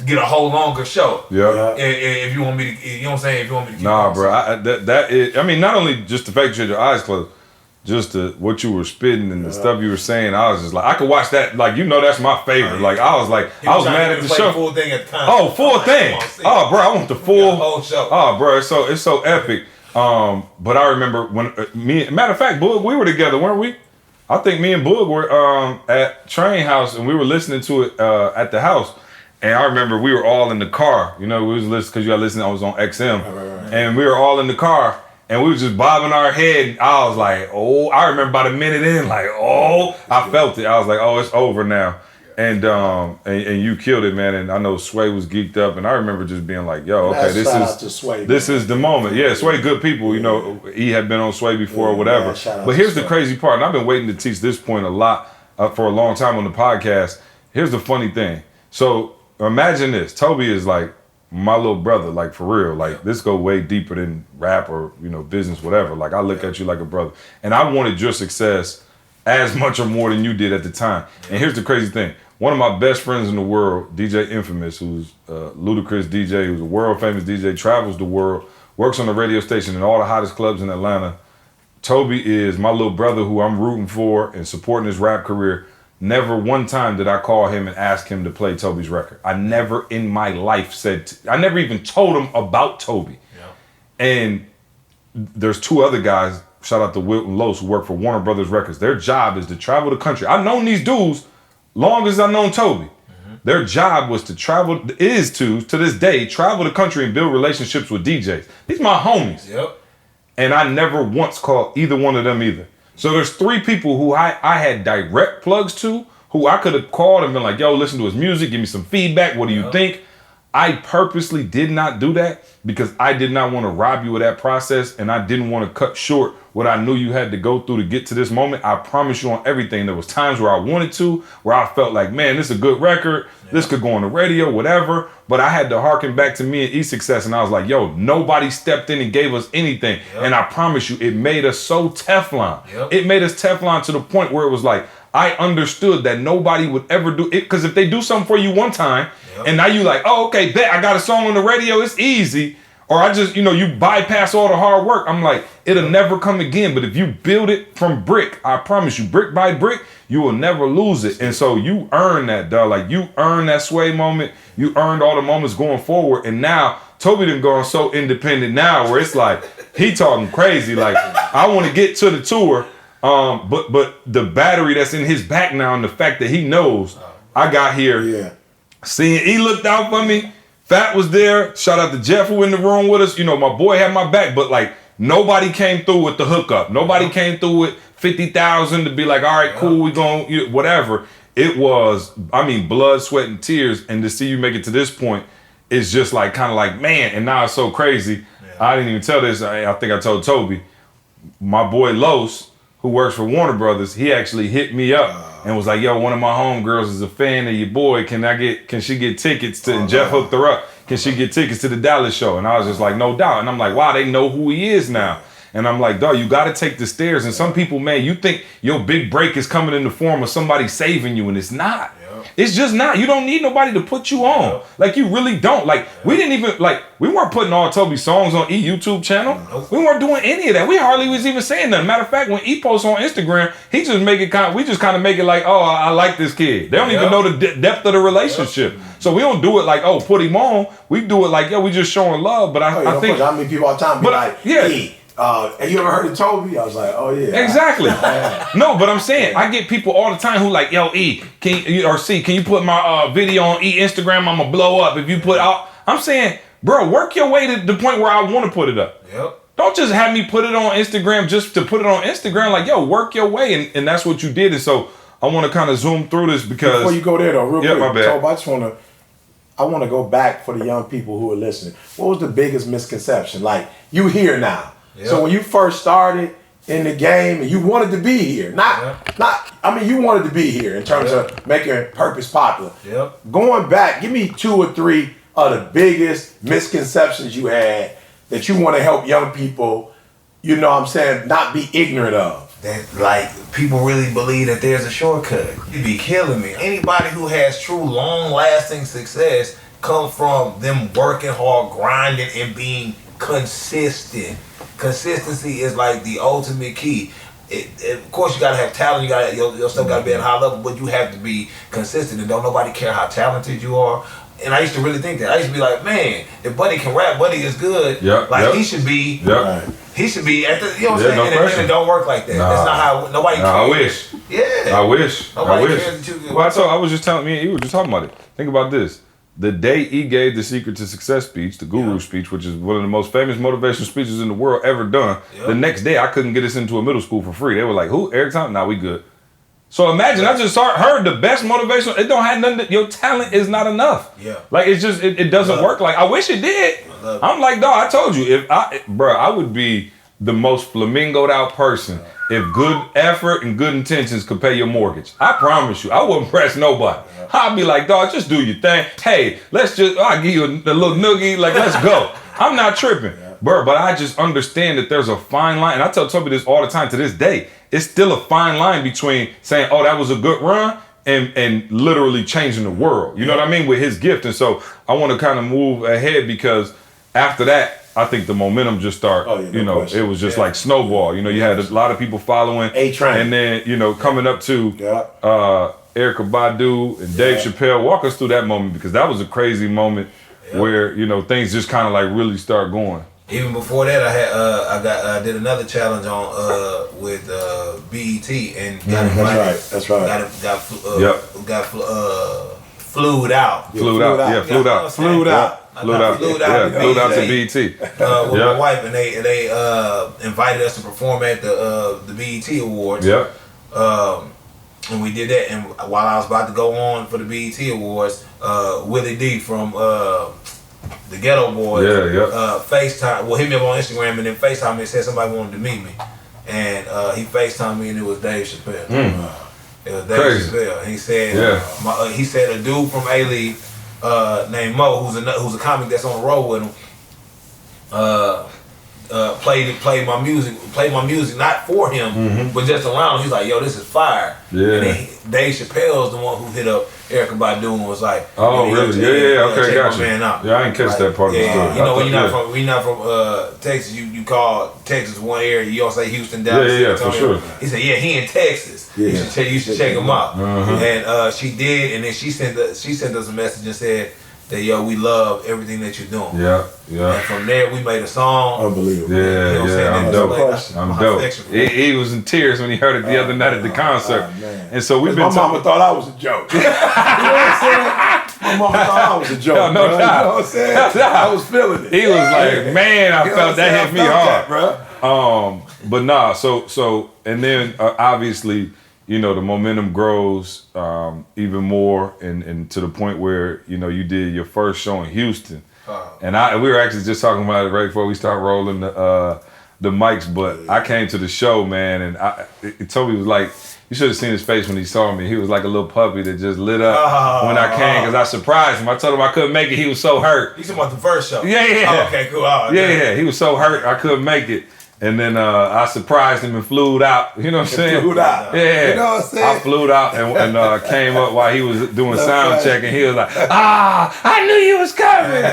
get a whole longer show. Yeah. If you want me to, you know what I'm saying. If you want me to. Keep nah, bro. That is. I mean, not only just the fact that you had your eyes closed. Just what you were spitting and the stuff you were saying, I was just like, I could watch that. Like, you know, that's my favorite. Like, I was like, I was mad at the show. Full thing at the time. Oh, full thing. Oh, bro, I want the full whole show. Oh, bro, it's so epic. But I remember when matter of fact, Boog, we were together, weren't we? I think me and Boog were at Train House and we were listening to it at the house. And I remember we were all in the car. You know, we was listening because you got to listen. I was on XM, right. And we were all in the car. And we was just bobbing our head. I was like, oh, I remember about a minute in, like, oh, I felt it. I was like, oh, it's over now. And you killed it, man. And I know Sway was geeked up. And I remember just being like, yo, okay, this is the moment. Yeah, Sway, good people. You know, he had been on Sway before or whatever. But here's the crazy part. And I've been waiting to teach this point a lot for a long time on the podcast. Here's the funny thing. So imagine this. Tobe is like, my little brother, like for real, like this go way deeper than rap or, you know, business, whatever. Like I look at you like a brother and I wanted your success as much or more than you did at the time. And here's the crazy thing. One of my best friends in the world, DJ Infamous, who's a ludicrous DJ, who's a world famous DJ, travels the world, works on the radio station in all the hottest clubs in Atlanta. Tobe is my little brother who I'm rooting for and supporting his rap career. Never one time did I call him and ask him to play Tobe's record. I never in my life I never even told him about Tobe. Yeah. And there's two other guys, shout out to Wilton Los, who work for Warner Brothers Records. Their job is to travel the country. I've known these dudes long as I've known Tobe. Mm-hmm. Their job was to travel, to this day, travel the country and build relationships with DJs. These my homies. Yep. And I never once called either one of them either. So there's three people who I had direct plugs to, who I could have called and been like, yo, listen to his music, give me some feedback, what do you think? I purposely did not do that because I did not want to rob you of that process and I didn't want to cut short what I knew you had to go through to get to this moment. I promise you on everything. There was times where I wanted to, where I felt like, man, this is a good record. Yeah. This could go on the radio, whatever. But I had to harken back to me and E-Success and I was like, yo, nobody stepped in and gave us anything. Yep. And I promise you, it made us so Teflon. Yep. It made us Teflon to the point where it was like, I understood that nobody would ever do it. Because if they do something for you one time, and now you like, oh, okay, bet I got a song on the radio, it's easy. Or I just, you bypass all the hard work. I'm like, it'll never come again. But if you build it from brick, I promise you, brick by brick, you will never lose it. And so you earn that, dog. Like, you earned that sway moment. You earned all the moments going forward. And now Tobe done gone so independent now where it's like, he talking crazy. Like, I want to get to the tour. But the battery that's in his back now and the fact that he knows I got here. Yeah. Seeing he looked out for me. Fat was there. Shout out to Jeff who in the room with us. My boy had my back, but like nobody came through with the hookup. Nobody came through with 50,000 to be like, all right, cool, we gon' whatever. It was, blood, sweat, and tears. And to see you make it to this point, it's just like kind of like, man. And now it's so crazy. Yeah. I didn't even tell this. I think I told Tobe. My boy Los, who works for Warner Brothers, he actually hit me up and was like, yo, one of my homegirls is a fan of your boy. Can she get tickets to, and Jeff hooked her up. Can she get tickets to the Dallas show? And I was just like, no doubt. And I'm like, wow, they know who he is now. And I'm like, dog, you got to take the stairs. And some people, man, you think your big break is coming in the form of somebody saving you, and it's not. It's just not. You don't need nobody to put you on. Like, you really don't. Like, we didn't even, like, we weren't putting all Tobe's songs on YouTube channel. We weren't doing any of that. We hardly was even saying nothing. Matter of fact, when he posts on Instagram, we just kind of make it like, oh, I like this kid. They don't even know the depth of the relationship. So we don't do it like, oh, put him on. We do it like, yo, we just showing love. But I think. I mean, people all the time be like, hey, have you ever heard of Tobe? I was like, oh yeah. Exactly. No, but I'm saying, I get people all the time who like, yo, E, can you put my video on Instagram? I'ma blow up. If you put out, I'm saying, bro, work your way to the point where I want to put it up. Yep. Don't just have me put it on Instagram just to put it on Instagram. Like, yo, work your way, and that's what you did. And so I want to kind of zoom through this because before you go there though, real quick, my bad. Tobe, I want to go back for the young people who are listening. What was the biggest misconception? Like, you here now. Yep. So when you first started in the game and you wanted to be here, you wanted to be here in terms of making Purpose popular. Yep. Going back, give me 2 or 3 of the biggest misconceptions you had that you want to help young people, not be ignorant of. That, like, people really believe that there's a shortcut. You'd be killing me. Anybody who has true, long-lasting success comes from them working hard, grinding, and being consistent. Consistency is like the ultimate key. Of course, you gotta have talent. Your stuff gotta be at a high level, but you have to be consistent. And don't nobody care how talented you are. And I used to really think that. I used to be like, man, if Buddy can rap, Buddy is good. He should be. He should be at the. You know what I'm saying? And it don't work like that. That's not how nobody cares. I wish. Yeah. I wish. Nobody cares that you good. Well, I was just telling me, you were just talking about it. Think about this. The day he gave the Secret to Success speech, the Guru speech, which is one of the most famous motivational speeches in the world ever done, the next day I couldn't get us into a middle school for free. They were like, who? Every time? Nah, we good. So imagine, I just heard the best motivational, it don't have nothing, your talent is not enough. Yeah. Like, it's just, it doesn't work. Like, I wish it did. I'm like, dog, I told you, I would be the most flamingoed out person if good effort and good intentions could pay your mortgage. I promise you, I wouldn't press nobody. I'd be like, dog, just do your thing. Hey, I'll give you a little noogie, like, let's go. I'm not tripping. Bro, but I just understand that there's a fine line, and I tell Tobe this all the time to this day. It's still a fine line between saying, oh, that was a good run, and literally changing the world. You know what I mean? With his gift. And so I want to kind of move ahead because after that, I think the momentum just started, it was just like snowball. You had a lot of people following. A-Train. And then, coming up to Erykah Badu and Dave Chappelle. Walk us through that moment because that was a crazy moment where, things just kind of like really start going. Even before that, I did another challenge on with BET and got invited. That's right. Got flued out. Flued out to BET with my wife, and they invited us to perform at the BET Awards. And we did that, and while I was about to go on for the BET Awards, Willie D from the Ghetto Boys FaceTime, hit me up on Instagram and then FaceTime me and said somebody wanted to meet me. And he FaceTimed me and it was Dave Chappelle. It was Dave Chappelle. And he said, he said a dude from A-League named Mo, who's a comic that's on the road with him, played my music not for him, but just around him. He's like, yo, this is fire. Yeah. And then Dave Chappelle's the one who hit up Erykah Badu and was like, oh, really? Yeah, okay, gotcha. Man out. Yeah, I didn't catch that part of the story. You know, when you're not from Texas, you call Texas one area. You don't say Houston, Dallas. Yeah, for sure. He said, yeah, he in Texas. Yeah. You should check him out. And she did, and then she sent us a message and said that, yo, we love everything that you're doing. Yeah. And from there, we made a song. Unbelievable. Yeah, I'm dope. I'm dope. He was in tears when he heard it the other night at the concert. And so we've been my mama thought I was a joke. You know what I'm saying? My mama thought I was a joke. No bro. doubt. You know what I'm saying? I was feeling it. He was like, man, I felt that hit me hard. Bro. But nah, so and then obviously, you know, the momentum grows even more and to the point where, you know, you did your first show in Houston. And we were actually just talking about it right before we start rolling the mics, but I came to the show, man, and Tobe was like, you should have seen his face when he saw me. He was like a little puppy that just lit up when I came because I surprised him. I told him I couldn't make it. He was so hurt. You talking about the first show? Yeah. Oh, okay, cool. Yeah. He was so hurt I couldn't make it. And then I surprised him and flew out. You know what I'm saying? Flew out. Yeah. You know what I'm saying? I flew out and came up while he was doing sound check, and he was like, I knew you was coming.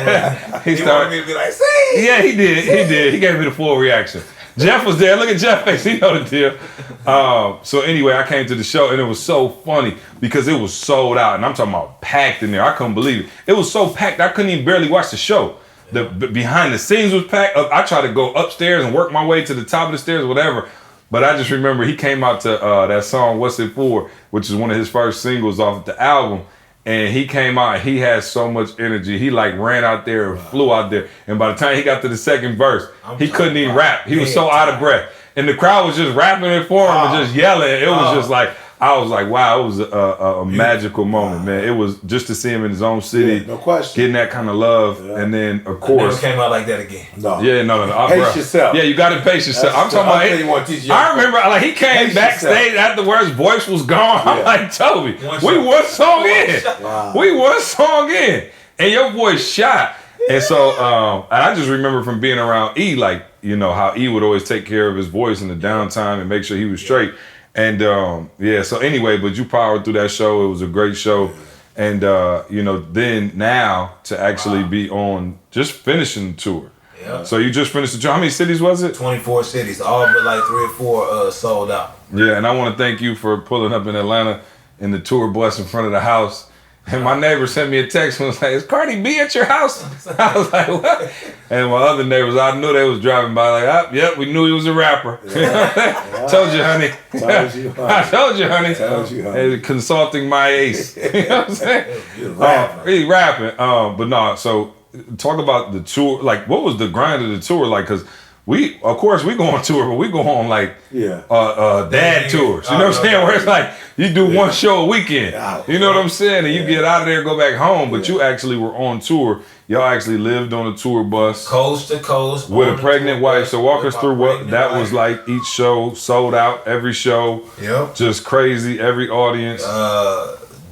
He wanted me to be like, see? Yeah, he did. He gave me the full reaction. Jeff was there. Look at Jeff's face. He know the deal. So anyway, I came to the show, and it was so funny because it was sold out. And I'm talking about packed in there. I couldn't believe it. It was so packed, I couldn't even barely watch the show. The behind the scenes was packed. I tried to go upstairs and work my way to the top of the stairs, whatever. But I just remember he came out to that song, What's It For, which is one of his first singles off the album. And he came out, he had so much energy. He like ran out there and flew out there. And by the time he got to the second verse, he couldn't even rap. He was so out of breath. And the crowd was just rapping it for him and just yelling. It was just like, I was like, wow, it was a magical moment, man. It was just to see him in his own city, no question, getting that kind of love. And then, of course, it never came out like that again. No. Yeah, no. Pace yourself. Yeah, you got to pace yourself. I'm talking about. I remember, like, he came backstage afterwards, voice was gone. I'm like, Tobe, we one song in. We one song in, and your voice shot. And so, and I just remember from being around E, like, you know, how E would always take care of his voice in the downtime and make sure he was straight. And so anyway, but you powered through that show. It was a great show. And, you know, then now to actually be on just finishing the tour. Yeah. So you just finished the tour. How many cities was it? 24 cities, all but like 3 or 4 sold out. Yeah, and I want to thank you for pulling up in Atlanta in the tour bus in front of the house. And my neighbor sent me a text and was like, is Cardi B at your house? I was like, what? And my other neighbors, I knew they was driving by like, yep, we knew he was a rapper. Told you, honey. I told you, honey. Hey, consulting my ace. You know what I'm saying? He's rapping. But no, so talk about the tour. Like, what was the grind of the tour like? Because we go on tour, but we go on like dad tours. You know what I'm saying? Where it's like you do one show a weekend. You know what I'm saying? And you get out of there, go back home. But you actually were on tour. Y'all actually lived on a tour bus, coast to coast, with a pregnant wife. So walk us through what that was like. Each show sold out, every show. Yep. Just crazy, every audience.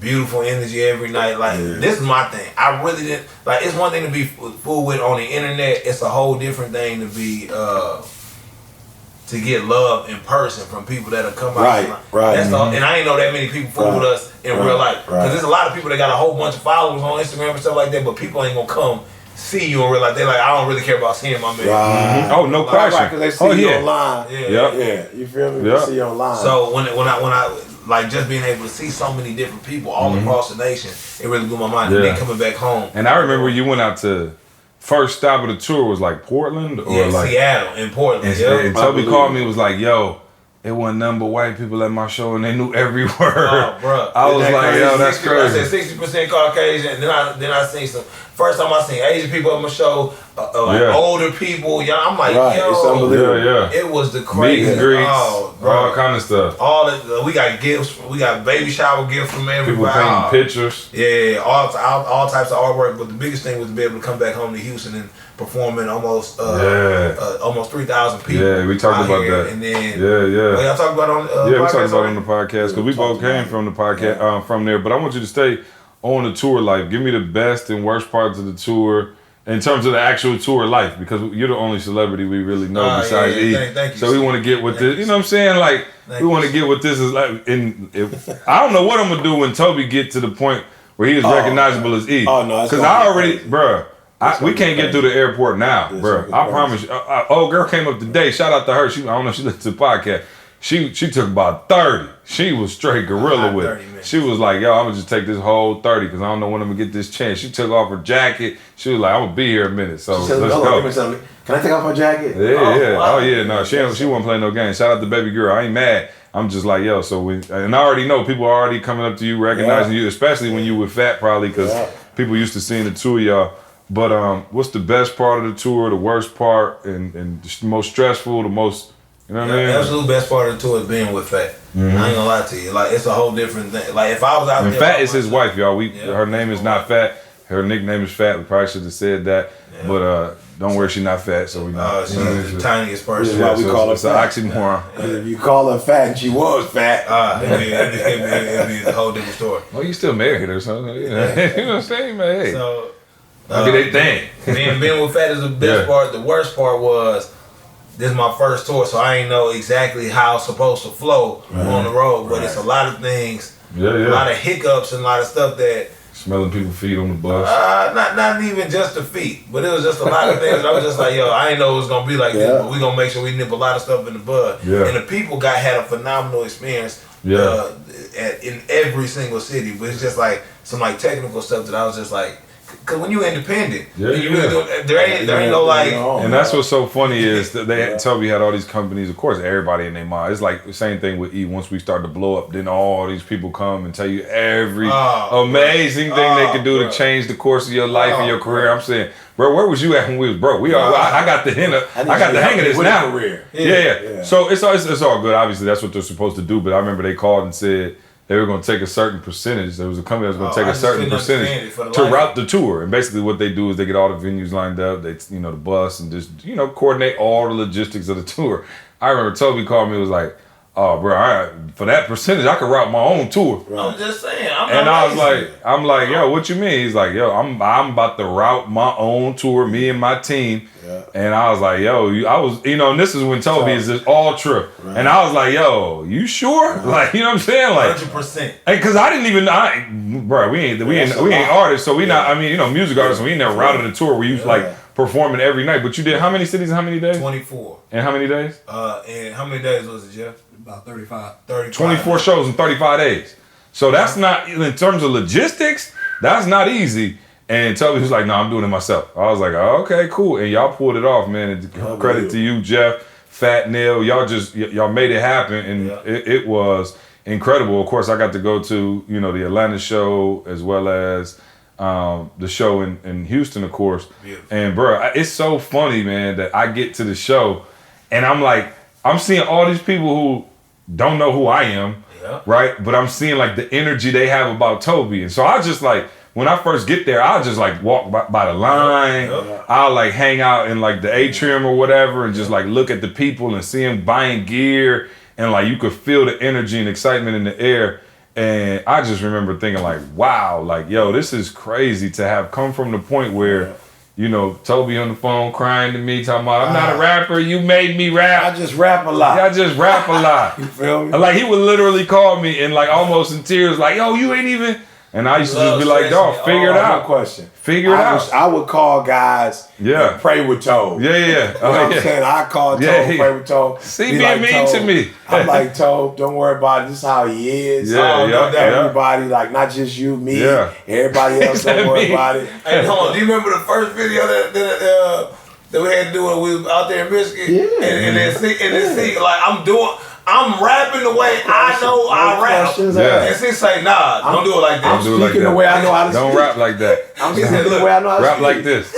Beautiful energy every night. Like, this is my thing. I really didn't, like, it's one thing to be fooled with on the internet. It's a whole different thing to be, to get love in person from people that'll come out. Right. That's all. And I ain't know that many people fool with us in real life. Because there's a lot of people that got a whole bunch of followers on Instagram and stuff like that, but people ain't gonna come see you in real life. They're like, I don't really care about seeing my man. Oh, no question. Because they see you online. Yeah. You feel me? They see you online. So when I like, just being able to see so many different people all across the nation, it really blew my mind. And then coming back home. And I remember you went out to, first stop of the tour was like Portland or like Seattle and Portland. And Tobe called me and was like, yo, it wasn't nothing but white people at my show and they knew every word. Oh, bro. I was like, yo, that's crazy. I said 60% Caucasian, and then I seen some. First time I seen Asian people at my show, older people. I'm like, yo, it's unbelievable. It was the crazy. Meet and greets, bro. all kind of stuff. We got gifts. We got baby shower gifts from everybody. People painting pictures. Yeah, all types of artwork. But the biggest thing was to be able to come back home to Houston and performing almost 3,000 people. Yeah, we talked about that. And then y'all talked about on we talked about it on the podcast because we both came from the podcast from there. But I want you to stay on the tour life. Give me the best and worst parts of the tour. in terms of the actual tour life, because you're the only celebrity we really know besides E. Thank you, so we want to get what this, you know what I'm saying? Like, we want to get what this is like. I don't know what I'm gonna do when Tobe get to the point where he is recognizable as E. Oh no, because I already, bruh. We can't get through the airport now, bro. I promise you. Old girl came up today. Shout out to her. I don't know if she listened to the podcast. She took about 30. She was straight gorilla with it. She was like, yo, I'm going to just take this whole 30 because I don't know when I'm going to get this chance. She took off her jacket. She was like, I'm going to be here a minute. So let's go. Can I take off my jacket? Yeah. Oh, yeah. No, she wasn't playing no games. Shout out to baby girl. I ain't mad. I'm just like, yo, and I already know people are already coming up to you, recognizing you, especially when you were fat probably because people used to seeing the two of y'all. But what's the best part of the tour, the worst part, and the most stressful, the most, you know what I mean? The absolute best part of the tour is being with Fat. I ain't gonna lie to you. Like, it's a whole different thing. Like, if I was out there... Fat is his wife, y'all. Her name is not Fat. Her nickname is Fat. We probably should have said that. Yeah. But don't worry, she's not fat, so we know. She's the tiniest person. That's why we call her fat. It's an oxymoron. If you call her fat and she was fat, it'd be a whole different story. Well, you still married or something. You know what I'm saying, man? Hey. So... they think. Being with Fat is the best part. The worst part was this is my first tour, so I ain't know exactly how it's supposed to flow on the road. But it's a lot of things, a lot of hiccups and a lot of stuff that smelling people's feet on the bus. Not even just the feet, but it was just a lot of things. I was just like, yo, I ain't know it was gonna be like this, but we gonna make sure we nip a lot of stuff in the bud. Yeah. And the people had a phenomenal experience. In every single city, but it's just like some like technical stuff that I was just like. Cause when you independent, there ain't no like. And that's what's so funny is that Tobe had all these companies. Of course, everybody in their mind. It's like the same thing with E. Once we start to blow up, then all these people come and tell you every amazing thing they can do to change the course of your life and your career. I'm saying, bro, where was you at when we was broke? I got the hang of this now. Yeah. So it's all good. Obviously, that's what they're supposed to do. But I remember they called and said they were going to take a certain percentage. There was a company that was going to take a certain percentage to route the tour. And basically what they do is they get all the venues lined up. They, the bus and just, coordinate all the logistics of the tour. I remember Tobe called me and was like, oh, bro, for that percentage, I could route my own tour. I'm just saying. I'm like, yo, what you mean? He's like, yo, I'm about to route my own tour, me and my team. Yeah. And I was like, yo, and this is when Tobe is just all true. Right. And I was like, yo, you sure? Right. Like, you know what I'm saying? Like 100%. Because I didn't even, bro, we ain't artists, so we not. I mean, music artists, so we ain't never routed a tour where you like performing every night. But you did how many cities and how many days? 24. And how many days? And how many days was it, Jeff? About 35. 24 shows in 35 days. So that's not, in terms of logistics, that's not easy. And Tobe was like, no, I'm doing it myself. I was like, oh, okay, cool. And y'all pulled it off, man. And credit to you, Jeff, Fat Neil. Y'all made it happen. And it was incredible. Of course, I got to go to, the Atlanta show as well as the show in Houston, of course. Beautiful. And bro, it's so funny, man, that I get to the show and I'm like, I'm seeing all these people who don't know who I am, right? But I'm seeing like the energy they have about Tobe. And so I just like, when I first get there, I'll just like walk by the line. I'll like hang out in like the atrium or whatever and just like look at the people and see them buying gear. And like you could feel the energy and excitement in the air. And I just remember thinking like, wow, like, yo, this is crazy to have come from the point where, Tobe on the phone crying to me, talking about, I'm not a rapper, you made me rap. I just rap a lot. I just rap a lot. You feel me? Like he would literally call me and like almost in tears, like, yo, you ain't even. And I used to just be like, dog, figure it out. No question. Figure it out. I would call guys and pray with Tobe. Yeah. You know what I'm saying? I call Tobe, pray with Tobe. See, being mean to me. I'm like, Tobe, don't worry about it. This is how he is. Everybody, like, not just you, me, everybody else, don't worry about it. Hey, hold on. Do you remember the first video that we had to do when we was out there in Michigan? Yeah. And then like, I'm rapping the way I know I rap. And she say, nah, don't do it like that. I'm speaking the way I know how to speak. Don't rap like that. I'm speaking the way I know how to rap speak. Like this.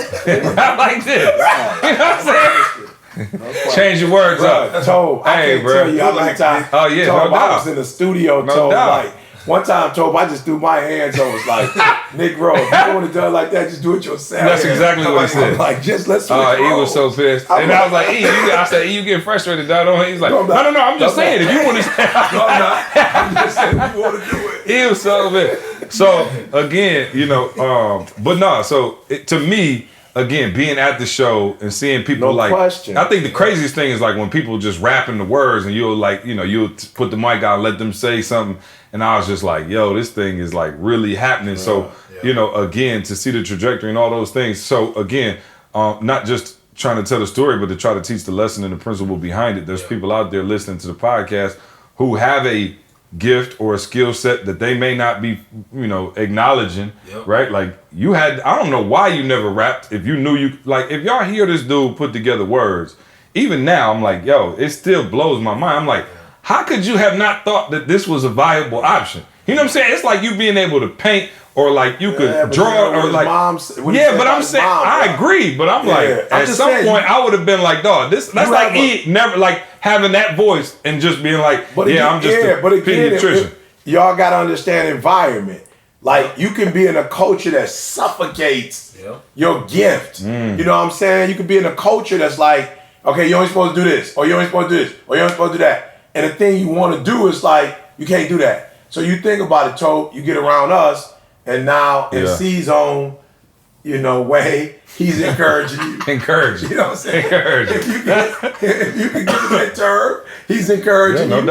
Rap like this. You know what I'm saying? Change your words up. Tobe, I can't tell you how many times. Oh yeah, Tobe, no doubt. I was in the studio, Tobe, like, one time, Tobe, I just threw my hands over. It's like, Nick Rose, if you want to do it like that, just do it yourself. That's exactly what he said. I'm like, just let's switch E was so pissed. And I was like, E, I said, E, you getting frustrated, dog. He's like, no, I'm just saying, if you want to say I'm just saying, if you want to do it. He was so pissed. So, again, but no, so to me, again, being at the show and seeing people No question. I think the craziest thing is like when people just rapping the words and you'll you'll put the mic out and let them say something. And I was just like, yo, this thing is like really happening. So, again, to see the trajectory and all those things. So again, not just trying to tell the story, but to try to teach the lesson and the principle behind it. There's people out there listening to the podcast who have a gift or a skill set that they may not be, acknowledging, right? Like I don't know why you never rapped. If you knew if y'all hear this dude put together words, even now I'm like, yo, it still blows my mind. I'm like, how could you have not thought that this was a viable option? You know what I'm saying? It's like you being able to paint or like you could draw or like, but I'm saying, I agree, but I'm like, at some point I would have been like, dog, that's like never like having that voice and just being like, I'm just a pediatrician. Y'all got to understand environment. Like you can be in a culture that suffocates your gift. You know what I'm saying? You can be in a culture that's like, okay, you ain't supposed to do this, or you ain't supposed to do this, or you ain't supposed to do that. And the thing you want to do is like, you can't do that. So you think about it, Tobe, you get around us, and now in C's own, way, he's encouraging you. Encouraging. You know what I'm saying? Encouraging. If you can get to that term, he's encouraging no you.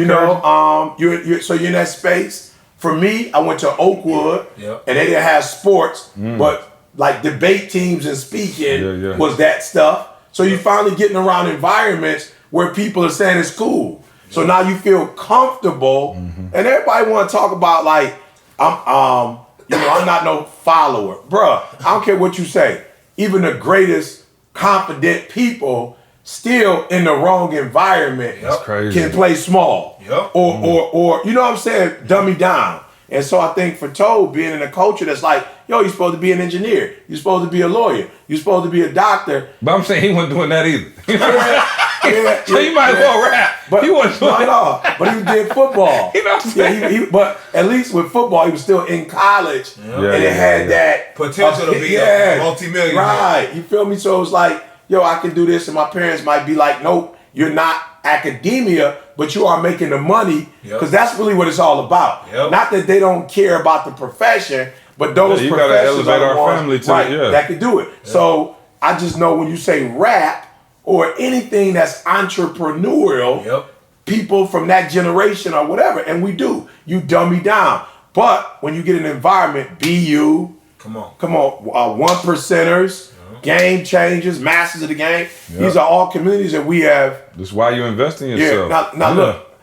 doubt. So you're in that space. For me, I went to Oakwood, and they didn't have sports, but like debate teams and speaking was that stuff. So you finally getting around environments where people are saying it's cool. So now you feel comfortable, and everybody want to talk about like, I'm not no follower, bruh. I don't care what you say. Even the greatest confident people still in the wrong environment can play small, or you know what I'm saying, dummy down. And so I think for Tobe, being in a culture that's like, yo, you're supposed to be an engineer, you're supposed to be a lawyer, you're supposed to be a doctor. But I'm saying he wasn't doing that either. So you might as well rap. But he wasn't doing that. But he did football. You know what I'm saying? But at least with football, he was still in college, and it had that potential to be a multi-millionaire. Right, you feel me? So it was like, yo, I can do this, and my parents might be like, nope, you're not academia, but you are making the money, because that's really what it's all about. Not that they don't care about the profession, but those professions are the ones that can do it. So I just know when you say rap or anything that's entrepreneurial, people from that generation or whatever, and we do, you dummy down. But when you get an environment, BU, come on, one percenters, game changers, masters of the game. These are all communities that we have. That's why you invest in yourself. Now look,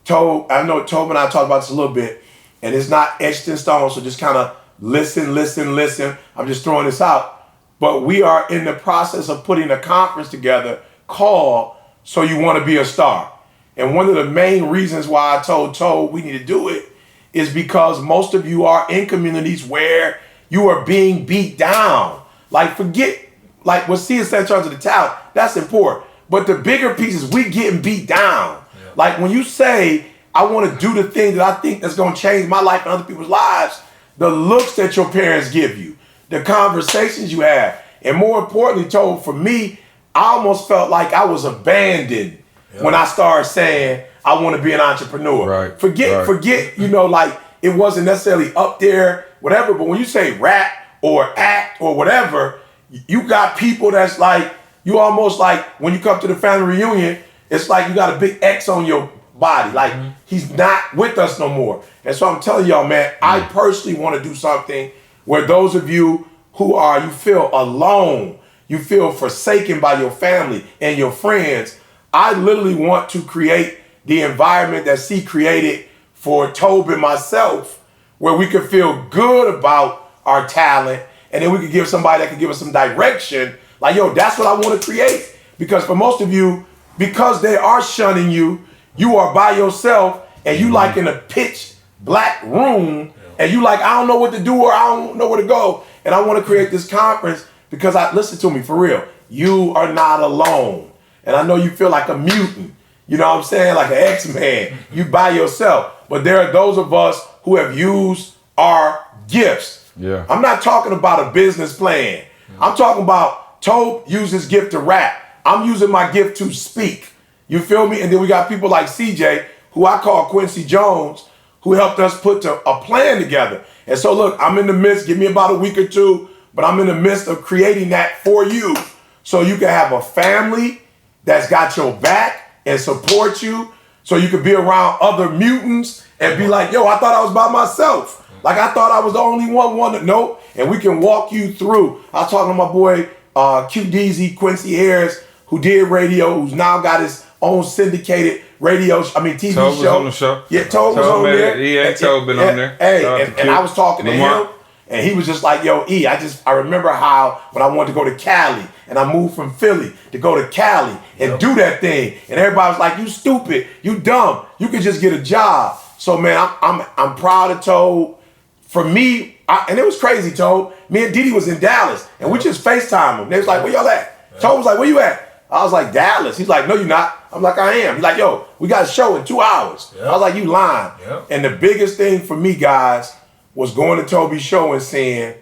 Tobe, I know Tobe and I talked about this a little bit, and it's not etched in stone, so just kind of listen. I'm just throwing this out. But we are in the process of putting a conference together called So You Want to Be a Star. And one of the main reasons why I told Tobe we need to do it is because most of you are in communities where you are being beat down. Like forget, like what C is saying in terms of the talent, that's important. But the bigger pieces, we getting beat down. Like when you say, I want to do the thing that I think that's going to change my life and other people's lives, the looks that your parents give you, the conversations you have, and more importantly, Tobe, for me, I almost felt like I was abandoned when I started saying I want to be an entrepreneur. Forget, like it wasn't necessarily up there, whatever, but when you say rap or act or whatever, you got people that's like, you almost like when you come to the family reunion, it's like you got a big X on your body. Like he's not with us no more. And so I'm telling y'all, man, I personally want to do something where those of you who you feel alone, you feel forsaken by your family and your friends, I literally want to create the environment that C created for Tobe and myself, where we could feel good about our talent, and then we could give somebody that could give us some direction. Like, yo, that's what I want to create. Because for most of you, because they are shunning you, you are by yourself, and you like in a pitch black room, and you like, I don't know what to do, or I don't know where to go. And I want to create this conference because listen to me, for real, you are not alone. And I know you feel like a mutant, you know what I'm saying? Like an X-Man, you by yourself. But there are those of us who have used our gifts. I'm not talking about a business plan. I'm talking about Tobe used his gift to rap. I'm using my gift to speak. You feel me? And then we got people like CJ, who I call Quincy Jones, who helped us put a plan together. And so look, I'm in the midst, give me about a week or two, but I'm in the midst of creating that for you. So you can have a family that's got your back and support you. So you can be around other mutants and be like, yo, I thought I was by myself. Like I thought I was the only one to know. And we can walk you through. I was talking to my boy QDZ, Quincy Harris, who did radio, who's now got his own syndicated TV Tobe show. was on the show. Yeah, Tobe was on there. He ain't Tobe been on there. Hey, and I was talking to him, and he was just like, yo, E, I remember how when I wanted to go to Cali, and I moved from Philly to go to Cali and do that thing, and everybody was like, you stupid, you dumb, you could just get a job. So man, I'm proud of Tobe. For me, and it was crazy, Tobe. Me and Didi was in Dallas, and we just FaceTime him. They was like, where y'all at? Tobe was like, where you at? I was like, Dallas. He's like, no, you're not. I'm like, I am. He's like, yo, we got a show in 2 hours. I was like, you lying. And the biggest thing for me, guys, was going to Tobe's show and saying,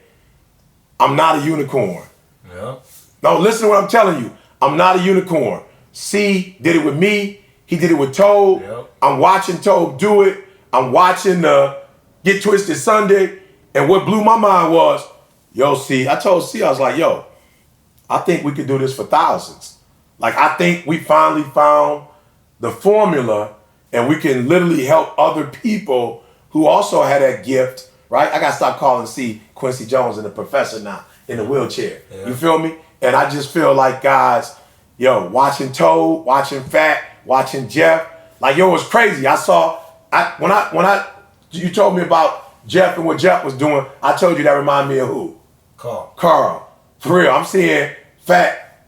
I'm not a unicorn. No, listen to what I'm telling you. I'm not a unicorn. C did it with me. He did it with Tobe. I'm watching Tobe do it. I'm watching the Get Twisted Sunday. And what blew my mind was, yo, C, I told C, I was like, yo, I think we could do this for thousands. Like, I think we finally found the formula and we can literally help other people who also had that gift, right? I got to stop calling C Quincy Jones and the professor now in the wheelchair. You feel me? And I just feel like, guys, yo, watching Tobe, watching Fat, watching Jeff, like, yo, it was crazy. When you told me about Jeff and what Jeff was doing, I told you that reminded me of who? Carl. For real, I'm seeing Fat,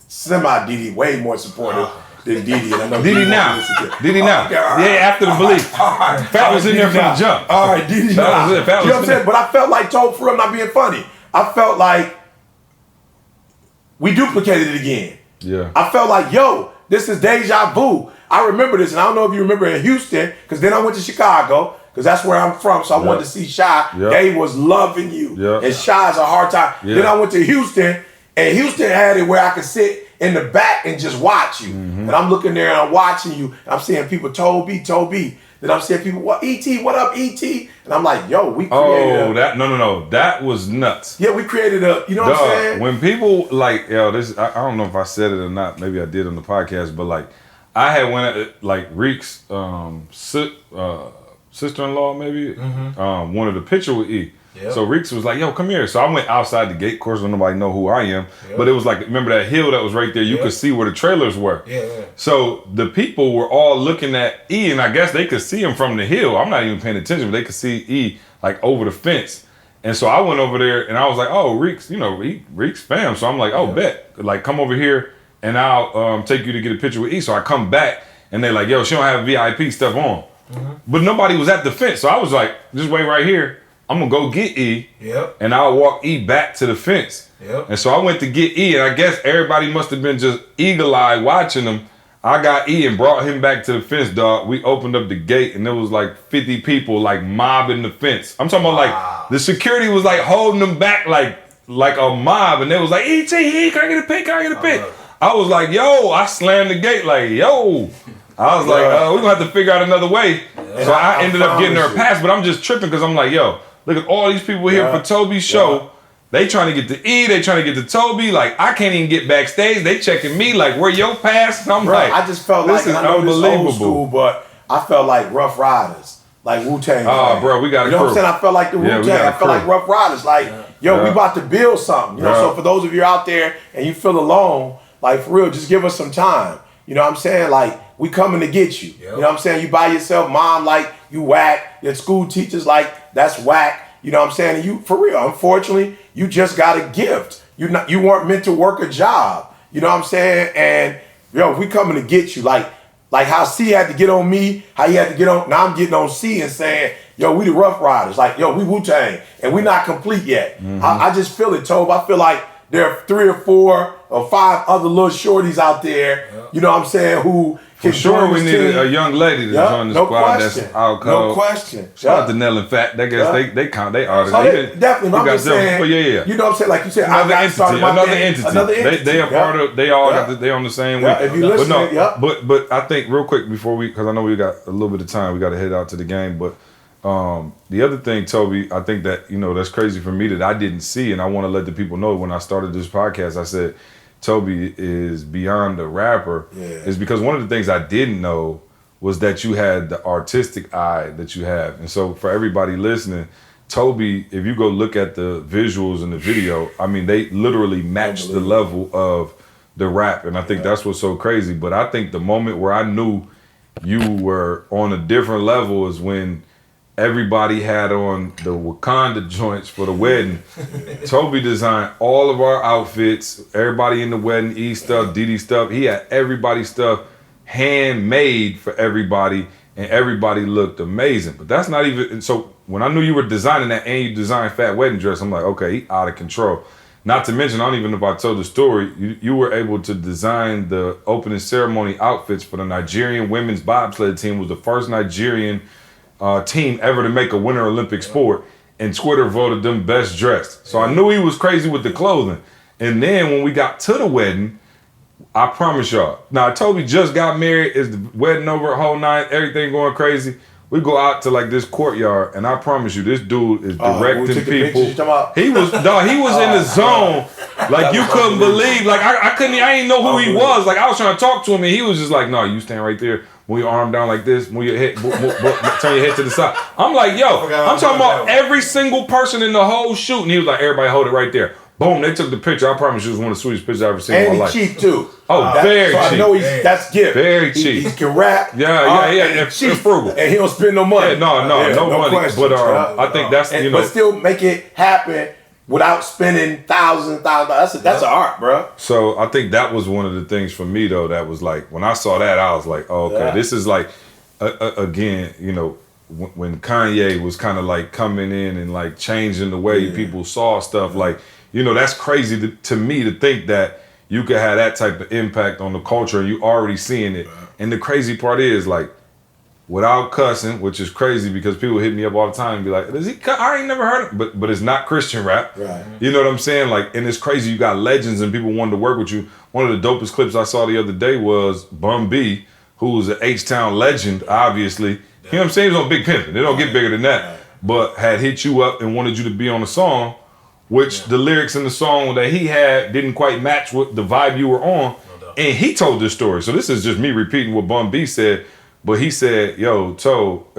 semi-Didi, way more supportive than Didi. And I know Didi now. Didi now. Yeah, after the belief. Fat was in there from the jump. All right, Didi now. You know what I'm saying? But I felt like Tobe, for real, not being funny. I felt like we duplicated it again. Yeah. I felt like, yo, this is deja vu. I remember this, and I don't know if you remember in Houston, because then I went to Chicago, because that's where I'm from, so I wanted to see Shy. They was loving you. And Shy's a hard time. Then I went to Houston, and Houston had it where I could sit in the back and just watch you. And I'm looking there and I'm watching you, and I'm seeing people, Tobe. Then I'm seeing people, what, E.T., what up, E.T.? And I'm like, yo, we created no. That was nuts. Yeah, we created you know what I'm saying? When people, like, yo, this, I don't know if I said it or not, maybe I did on the podcast, but, like, I had went, like, Reek's sister-in-law, maybe, wanted a picture with E. So Reeks was like, yo, come here. So I went outside the gate. Of course, nobody know who I am. But it was like, remember that hill that was right there? You could see where the trailers were. So the people were all looking at E, and I guess they could see him from the hill. I'm not even paying attention, but they could see E, like, over the fence. And so I went over there, and I was like, oh, Reeks, you know, Reeks fam. So I'm like, oh, bet. Like, come over here, and I'll take you to get a picture with E. So I come back, and they're like, yo, she don't have VIP stuff on. But nobody was at the fence. So I was like, just wait right here. I'm gonna go get E, and I'll walk E back to the fence. And so I went to get E, and I guess everybody must have been just eagle-eyed watching him. I got E and brought him back to the fence, dog. We opened up the gate, and there was like 50 people like mobbing the fence. I'm talking about like the security was like holding them back like a mob, and they was like, E.T., can I get a pic? I was like, yo, I slammed the gate like, yo. I was like, we're gonna have to figure out another way. So I ended up getting her a pass, but I'm just tripping because I'm like, yo, look at all these people here for Tobe's show. They trying to get to E, they trying to get to Tobe. Like, I can't even get backstage. They checking me like, where your pass? And I'm like, I just felt this like, is I know unbelievable. this old school, but I felt like Rough Riders, like Wu-Tang. Oh, bro, we got a You know what I'm saying? I felt like the Wu-Tang. I felt like Rough Riders. Like, yo, we about to build something. You know, so for those of you out there and you feel alone, like, for real, just give us some time. You know what I'm saying? Like, we coming to get you. You know what I'm saying? You by yourself, mom, like, you whack. Your school teachers, like, that's whack. You know what I'm saying? And you, for real, unfortunately, you just got a gift. You weren't meant to work a job. You know what I'm saying? And, yo, we coming to get you. Like how C had to get on me, how he had to get on, now I'm getting on C and saying, yo, we the Rough Riders. Like, yo, we Wu-Tang, and we not complete yet. I just feel it, Tobe. I feel like there are 3 or 4 or 5 other little shorties out there, you know what I'm saying, who for sure we need a young lady to join the squad that's out cold. No question. Shout out to Nell and Fat. They guess they count, they artists. So definitely, I'm just saying, you know what I'm saying, like you said, another entity. They are part of, they all got they on the same week. If you listen, but I think real quick before because I know we got a little bit of time, we got to head out to the game, but The other thing, Tobe, I think that, that's crazy for me that I didn't see, and I want to let the people know when I started this podcast, I said, Tobe is beyond a rapper, is because one of the things I didn't know was that you had the artistic eye that you have. And so for everybody listening, Tobe, if you go look at the visuals in the video, I mean, they literally match the level of the rap. And I think that's what's so crazy. But I think the moment where I knew you were on a different level is when everybody had on the Wakanda joints for the wedding. Tobe designed all of our outfits, everybody in the wedding, E stuff, DD stuff. He had everybody's stuff handmade for everybody, and everybody looked amazing. But that's not even, so when I knew you were designing that and you designed Fat Wedding Dress, I'm like, okay, he out of control. Not to mention, I don't even know if I told the story, you were able to design the opening ceremony outfits for the Nigerian women's bobsled team. Was the first Nigerian team ever to make a Winter Olympic sport, and Twitter voted them best dressed. So I knew he was crazy with the clothing. And then when we got to the wedding, I promise y'all, now Tobe just got married, is the wedding over, whole night, everything going crazy. We go out to like this courtyard, and I promise you, this dude is directing people. He was in the zone, like you couldn't believe. Like I didn't know who he was. Like I was trying to talk to him, and he was just like, "No, you stand right there. Move your arm down like this. Move your head, turn your head to the side." I'm like, "Yo, I'm talking about every single person in the whole shoot," and he was like, "Everybody hold it right there." Boom, they took the picture. I promise you, it was one of the sweetest pictures I've ever seen in my life. And he's cheap too. Oh, very cheap. I know that's gift. Very cheap. He can rap. Yeah. And cheap. Frugal. And he don't spend no money. Yeah, no money. But I think that's, But still make it happen without spending thousands. That's an art, bro. So I think that was one of the things for me, though, that was like, when I saw that, I was like, oh, okay, this is like, again, when Kanye was kind of like coming in and like changing the way people saw stuff, like, that's crazy to me to think that you could have that type of impact on the culture and you already seeing it. And the crazy part is, like, without cussing, which is crazy because people hit me up all the time and be like, "Does he cut? I ain't never heard it." But it's not Christian rap. Right. You know what I'm saying? Like, and it's crazy. You got legends and people wanting to work with you. One of the dopest clips I saw the other day was Bun B, who was an H-Town legend, obviously. You know what I'm saying? He was on Big Pimpin'. They don't get bigger than that. But had hit you up and wanted you to be on a song, which the lyrics in the song that he had didn't quite match with the vibe you were on. And he told this story. So this is just me repeating what Bun B said. But he said, yo, Tobe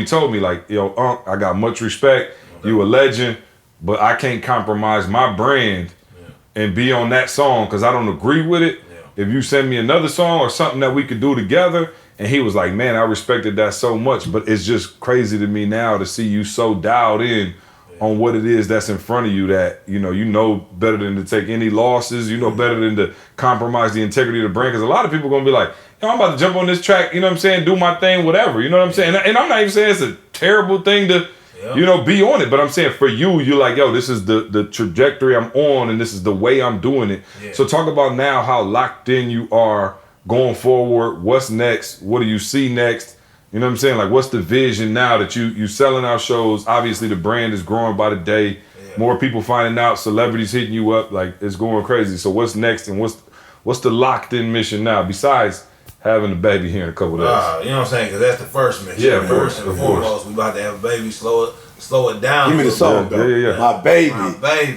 told me, like, yo, Unc, I got much respect. You a legend, but I can't compromise my brand and be on that song because I don't agree with it. If you send me another song or something that we could do together. And he was like, man, I respected that so much. But it's just crazy to me now to see you so dialed in on what it is that's in front of you, that you know better than to take any losses, better than to compromise the integrity of the brand. Because a lot of people gonna be like, yo, I'm about to jump on this track, you know what I'm saying, do my thing, whatever, you know what I'm saying? And I'm not even saying it's a terrible thing to be on it, but I'm saying for you're like, yo, this is the trajectory I'm on and this is the way I'm doing it. So talk about now how locked in you are going forward. What's next? What do you see next? You know what I'm saying? Like, what's the vision now that you selling out shows? Obviously, the brand is growing by the day. More people finding out, celebrities hitting you up. Like, it's going crazy. So what's next, and what's the locked-in mission now besides having a baby here in a couple of days? You know what I'm saying? Because that's the first mission. Yeah, first and foremost, we about to have a baby. Slow it down. Give me the song, though. Yeah. My baby.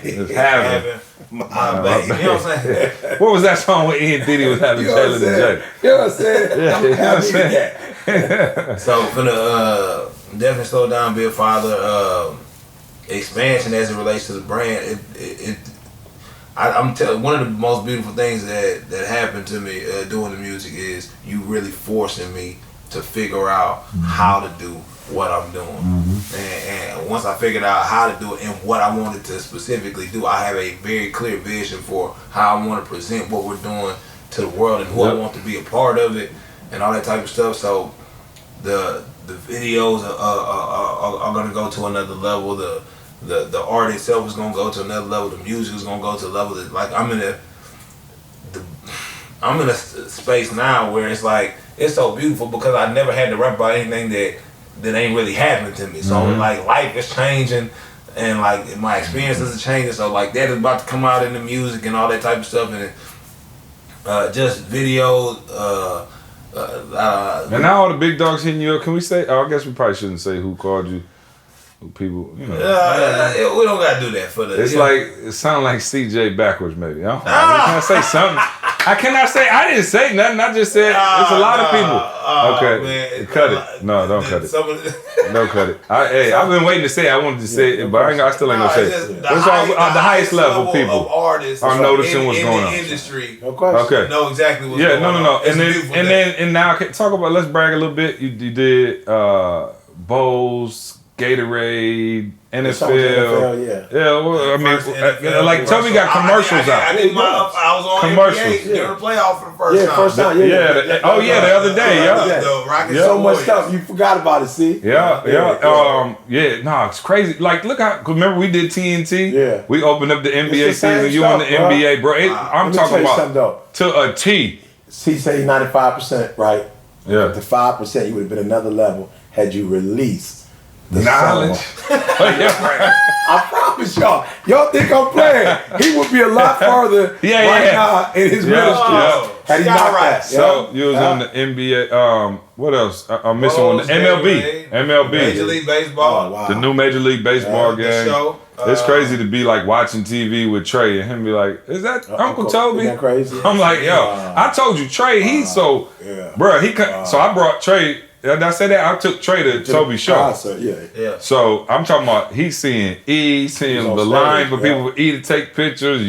It's having. My baby. You know what I'm saying? What was that song when Ian Diddy was having Jalen and Jay? You know what I'm saying? Yeah, you know what I'm saying? So finna definitely slow down, be a father. Expansion as it relates to the brand. I'm telling, one of the most beautiful things that happened to me doing the music is you really forcing me to figure out how to do what I'm doing. And once I figured out how to do it and what I wanted to specifically do, I have a very clear vision for how I want to present what we're doing to the world and who I want to be a part of it and all that type of stuff. So the videos are going to go to another level. The art itself is going to go to another level. The music is going to go to a level that, like, I'm in a space now where it's like, it's so beautiful because I never had to rap about anything that ain't really happening to me. So like, life is changing and like my experiences are changing. So like, that is about to come out in the music and all that type of stuff, and just videos, And now all the big dogs hitting you up. Can we say? Oh, I guess we probably shouldn't say who called you. Who people, we don't gotta do that for the. It's like it sounds like CJ backwards, maybe. Can I say something? I cannot say. I didn't say nothing. I just said it's a lot of people. Okay, man. Cut it. No, don't cut it. Don't cut it. I've been waiting to say it. I wanted to say it, but I still ain't gonna say it. It's all the highest level people of artists are noticing what's going on. In the industry. Okay. Know exactly what's going on. No. And now talk about. Let's brag a little bit. You did Bowls, Gatorade, NFL. Well, I mean, like Toby got commercials out. I was on commercials during the playoff for the first time. First time. The other day. So much stuff you forgot about it. See. It's crazy. Like, look how. Remember we did TNT. Yeah. We opened up the NBA season. You on the NBA, bro? I'm talking about to a T. He said 95%, right? Yeah. The 5%, you would have been another level had you released the knowledge. I promise y'all. Y'all think I'm playing? He would be a lot further now in his ministry. Had he not right. So you was on the NBA. What else? I'm missing one. The MLB. Major League Baseball. Oh, wow. The new Major League Baseball game. Show. It's crazy to be like watching TV with Trey and him be like, "Is that Uncle Toby?" Isn't that crazy? I'm like, "Yo, I told you, Trey. He's so, bro. So I brought Trey. Did I say that? I took Trey to Toby's show. Concert, yeah. So I'm talking about he's seeing the line for people for E to take pictures.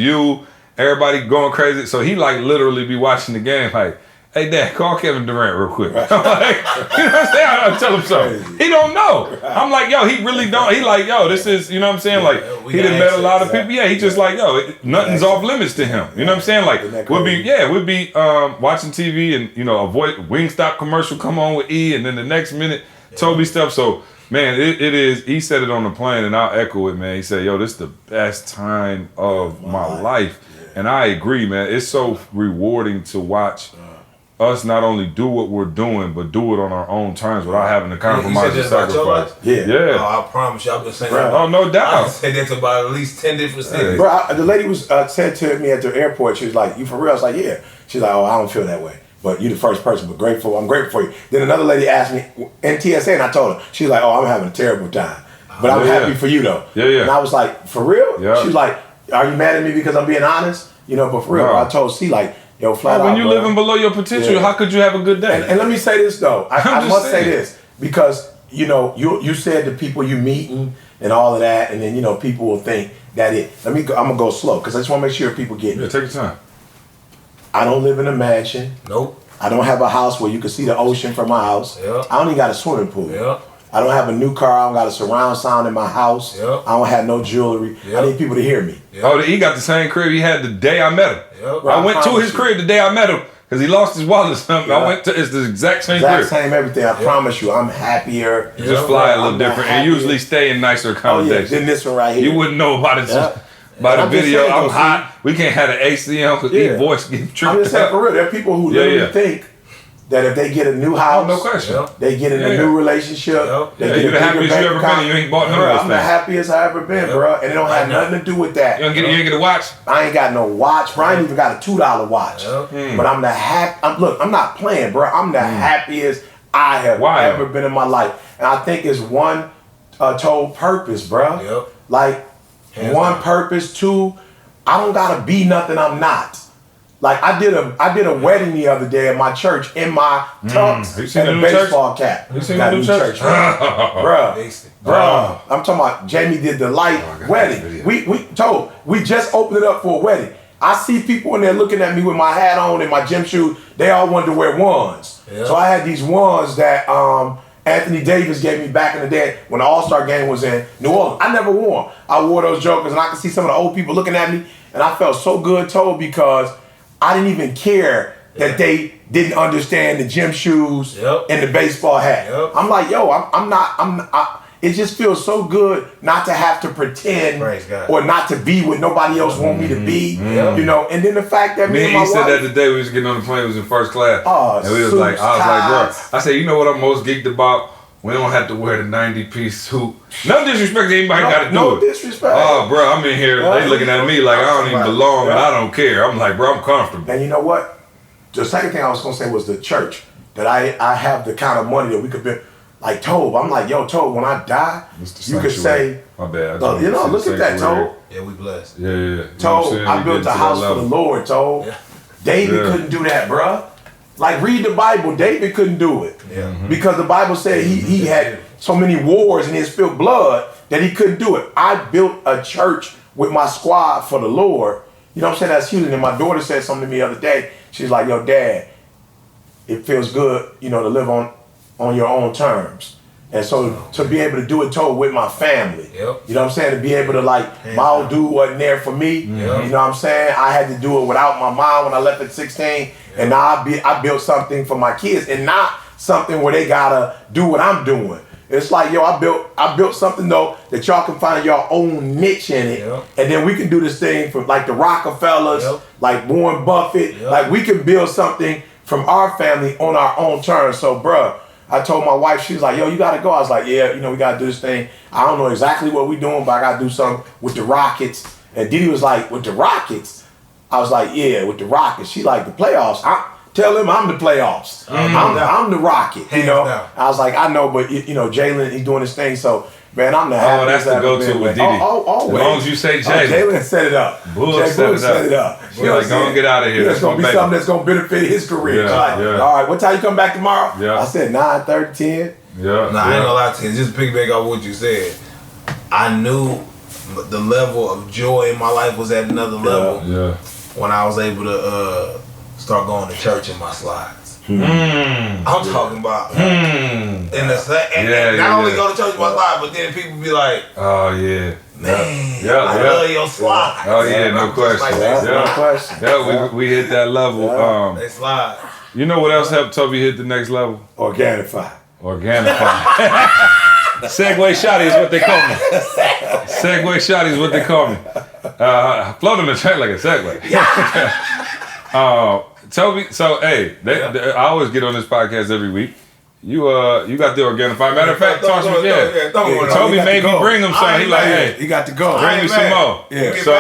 Everybody going crazy. So he like literally be watching the game like, "Hey, Dad, call Kevin Durant real quick." I'm like, you know what I'm saying? I tell him something. He don't know. I'm like, yo, he really don't. He like, yo, this is, you know what I'm saying? Like, he done met a lot of people. Yeah, he just like, yo, nothing's off limits to him. You know what I'm saying? Like, we'll be watching TV and, a Wingstop commercial come on with E, and then the next minute, Toby stuff. So, man, it is, he said it on the plane, and I'll echo it, man. He said, yo, this is the best time of my life. And I agree, man. It's so rewarding to watch us not only do what we're doing, but do it on our own terms without having to compromise and sacrifice. Yeah. Oh, I promise you, I've been saying that. Oh, no doubt. I've said that to about at least 10 different cities. Bro, the lady was said to me at the airport, she was like, "You for real?" I was like, "Yeah." She's like, "Oh, I don't feel that way. But you the first person, but grateful. I'm grateful for you." Then another lady asked me in TSA, and I told her, she's like, "Oh, I'm having a terrible time. But I'm happy for you, though." Yeah. And I was like, "For real?" Yeah. She was like, "Are you mad at me because I'm being honest?" But for real, I told C, like, yo, flat out, when you're living below your potential, how could you have a good day? And let me say this, though. I must say this, because, you said the people you meeting and all of that, and then, people will think that I'm going to go slow, because I just want to make sure people get it. Take your time. I don't live in a mansion. Nope. I don't have a house where you can see the ocean from my house. Yep. I don't even got a swimming pool. Yep. I don't have a new car. I don't got a surround sound in my house. Yep. I don't have no jewelry. Yep. I need people to hear me. Yep. Oh, he got the same crib he had the day I met him. Yep. I went to his crib the day I met him because he lost his wallet or something. Yeah. I went to, it's the exact same Exact crib. same everything. I promise you, I'm happier. You just fly a little different and usually stay in nicer accommodations. Then this one right here. You wouldn't know about it by the video. I'm hot. We can't have an AC on because his voice get tripped. I'm just saying for real. There are people who literally think that if they get a new house, no question, they get in a new relationship. They get you the happiest you ever been. You ain't bought none of those I'm the happiest I ever been, bro, and it don't have nothing to do with that. You ain't get a watch. I ain't got no watch, bro. I ain't even got a $2 watch. But I'm the look, I'm not playing, bro. I'm the happiest I have ever been in my life, and I think it's one total purpose, bro. Like one purpose. Two, I don't gotta be nothing I'm not. Like I did a wedding the other day at my church in my tux and a baseball cap. You seen the new church? Bro, I'm talking about Jamie did the light wedding. We just opened it up for a wedding. I see people in there looking at me with my hat on and my gym shoes. They all wanted to wear ones. So I had these ones that Anthony Davis gave me back in the day when the All-Star game was in New Orleans. I never wore them. I wore those jokers, and I could see some of the old people looking at me, and I felt so good, Tobe, because I didn't even care that they didn't understand the gym shoes and the baseball hat. I'm like, yo, it just feels so good not to have to pretend or not to be what nobody else want me to be, and then the fact that me and my wife. He said that the day we was getting on the plane, we was in first class. And we was like, I was like, bro, I said, you know what I'm most geeked about? We don't have to wear the 90-piece suit. No disrespect to anybody got to do it. No disrespect. Oh, bro, I'm in here. They looking at me like I don't even belong and I don't care. I'm like, bro, I'm comfortable. And you know what? The second thing I was going to say was the church. that I have the kind of money that we could build. Like Tobe, I'm like, yo, Tobe, when I die, you could say, my bad. you know, look at that, Tobe. Yeah, we blessed. Yeah, yeah. Tobe, I built a house for the Lord, Tobe. Yeah. David couldn't do that, bruh. Like, read the Bible. David couldn't do it. Yeah. Because the Bible said he had so many wars and he had spilled blood that he couldn't do it. I built a church with my squad for the Lord. You know what I'm saying? That's huge. And my daughter said something to me the other day. She's like, yo, Dad, it feels good, you know, to live on your own terms. And so to be able to do it, Tobe, with my family. Yep. You know what I'm saying? To be able to, like, my old dude wasn't there for me. Yep. You know what I'm saying? I had to do it without my mom when I left at 16. And now I built something for my kids and not something where they gotta do what I'm doing. It's like, yo, I built something though that y'all can find your own niche in it. Yep. And then we can do this thing from like the Rockefellers, Yep. like Warren Buffett. Yep. Like we can build something from our family on our own terms. So bruh, I told my wife, she was like, yo, you gotta go. I was like, yeah, you know, we gotta do this thing. I don't know exactly what we're doing, but I gotta do something with the Rockets. And Didi was like, with the Rockets? I was like, yeah, with the Rockets. She like, the playoffs? Tell him I'm the playoffs. I'm the Rocket, you Hands know? down. I was like, I know, but you know, Jalen, he's doing his thing, so man, I'm the happiest. that's the I've ever go-to been with with. Didi. Always. As long as you say Jalen. Jalen set it up. Bull Jay set Bull it set it up. up. You're like, go and get out of here. Yeah, That's it's gonna my be baby. something that's gonna benefit his career. Yeah, Like, yeah. all right, what time you come back tomorrow? Yeah. I said 9:30, 10. Yeah. Nah, I ain't gonna lie to you. Just to piggyback off what you said, I knew the level of joy in my life was at another level Yeah. when I was able to start going to church in my slides. I'm talking about in the and not only go to church in my slide, but then people be like, Oh yeah. man, Yeah, I yeah. love your slides. Oh yeah, no I'm just question. like, That's they no Yeah. question. Yeah, we hit that level. They slide. You know what else helped Toby hit the next level? Organify. Organify. Segway shotty is what they call me. Segway shotty is what they call me. Floating the track like a Segway. Toby, so hey, I always get on this podcast every week. You got the Organify. Matter of fact, Toby made me bring him some. He like, hey, you got to go. bring me some more. Yeah. So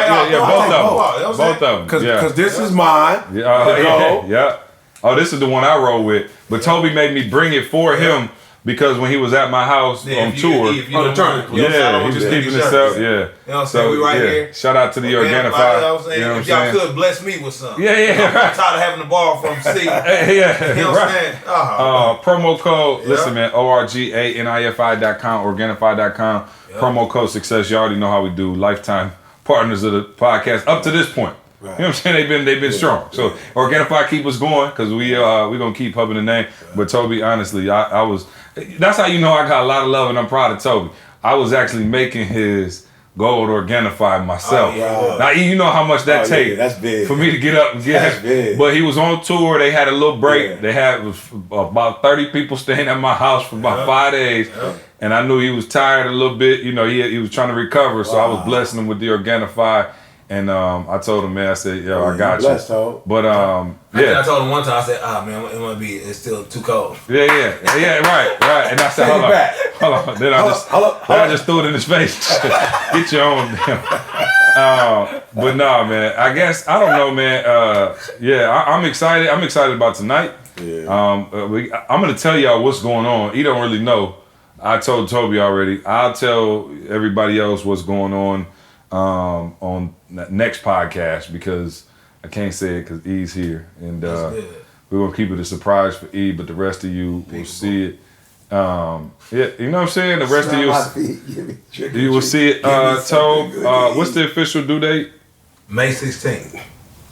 both of them. Yeah. Because this is mine. Yeah. Oh, this is the one I roll with. But Toby made me bring it for him because when he was at my house on tour. If you turn, He was keeping himself. Yeah. You know what I'm saying? We right here. Shout out to the Organify. You know what I'm saying? You know If what I'm y'all saying? could bless me with something. Yeah, I'm right. tired of having the ball from C. You know what I'm right. saying? Promo code, Yeah. listen man, organifi.com, organifi.com. Promo code success. You already know how we do. Lifetime partners of the podcast up to this point. Right. You know what I'm saying? They've been strong. So Organifi keep us going because we gonna keep hubbing the name. But Toby, honestly, I was. That's how you know I got a lot of love and I'm proud of Toby. I was actually making his gold Organifi myself. Oh, yeah. Now you know how much that takes that's big. for me to get up and get That's big. But he was on tour. They had a little break. Yeah. They had about 30 people staying at my house for about 5 days. And I knew he was tired a little bit. You know, he was trying to recover. So I was blessing him with the Organifi. And I told him, man, I said, yo, I got you. Blessed, Tobe. But I yeah. told him one time, I said, man, it's still too cold. Yeah, right. And I said, hold on. Then I just threw it in his face. Get your own damn. But nah, man. I guess I don't know, man. I'm excited. I'm excited about tonight. Yeah. I'm gonna tell y'all what's going on. He don't really know. I told Toby already. I'll tell everybody else what's going on next podcast because I can't say it because E's here, and we're gonna keep it a surprise for E. But the rest of you will see it. You know what I'm saying. The rest of you will see it. Tobe, what's the official due date? May 16th.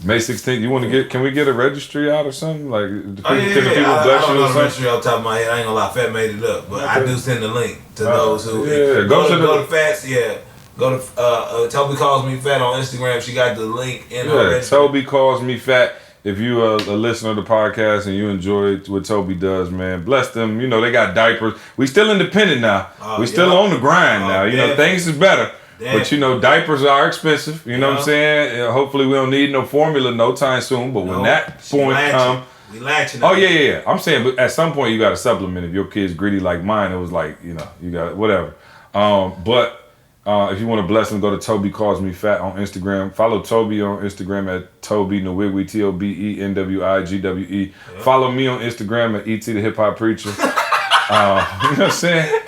May 16th. You want to get? Can we get a registry out or something? Like, can the I people don't bless you know or the something? registry off the top of my head. I ain't gonna lie, Fat made it up, but I do send the link to those who go to Fats. Yeah. Go to Toby Calls Me Fat on Instagram. She got the link in her registry. Toby Calls Me Fat. If you a listener of the podcast and you enjoy what Toby does, man, bless them. You know, they got diapers. We still independent now. We still on the grind now. You know, things is better. But you know, diapers are expensive. You know what I'm saying? Hopefully we don't need no formula no time soon. But when that point comes, we latching. Oh yeah. I'm saying, but at some point you got to supplement. If your kid's greedy like mine, it was like, you know, you got whatever. But If you want to bless him, go to Tobe Calls Me Fat on Instagram. Follow Tobe on Instagram at Tobe Nwigwe, TOBENWIGWE. Yeah. Follow me on Instagram at ET the Hip Hop Preacher. You know what I'm saying?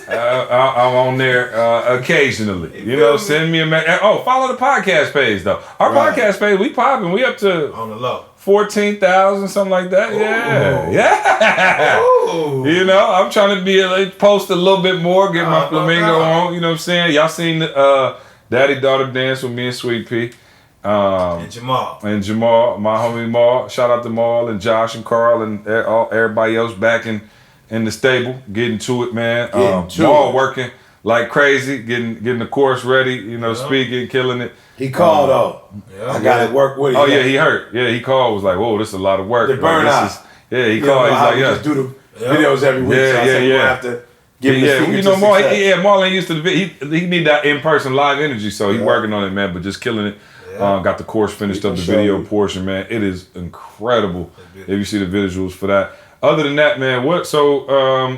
I'm on there occasionally. You know, send me a message. Oh, follow the podcast page though. Our podcast page, we popping. We up to on the low 14,000, something like that. Ooh. Yeah. Ooh. You know, I'm trying to post a little bit more, get my flamingo on. You know what I'm saying? Y'all seen the Daddy Daughter Dance with me and Sweet Pea. And Jamal, my homie Maul. Shout out to Maul and Josh and Carl and everybody else back in the stable, getting to it, man. Maul working like crazy, getting the course ready. You know, speaking, killing it. He called though. I got to work with him. Oh yeah, he hurt. Yeah, he called. Was like, whoa, this is a lot of work. The burnout. He called. He's like, just do the videos every week. So I said, you have to give him the secret to success. Maul ain't used to the he need that in-person live energy, so he's working on it, man. But just killing it. Got the course finished up, the video portion, man. It is incredible. If you see the visuals for that. Other than that, man,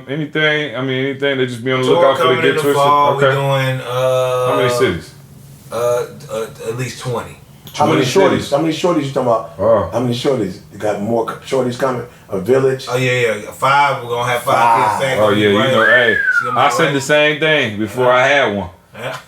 anything they just be on the lookout for to get twisted. Okay. We're doing how many cities? At least 20. How many shorties? How many shorties you talking about? Oh. How many shorties? You got more shorties coming? A village? Oh yeah. 5. We're gonna have 5 kids. Oh yeah, you know, hey. I said the same thing before I had one.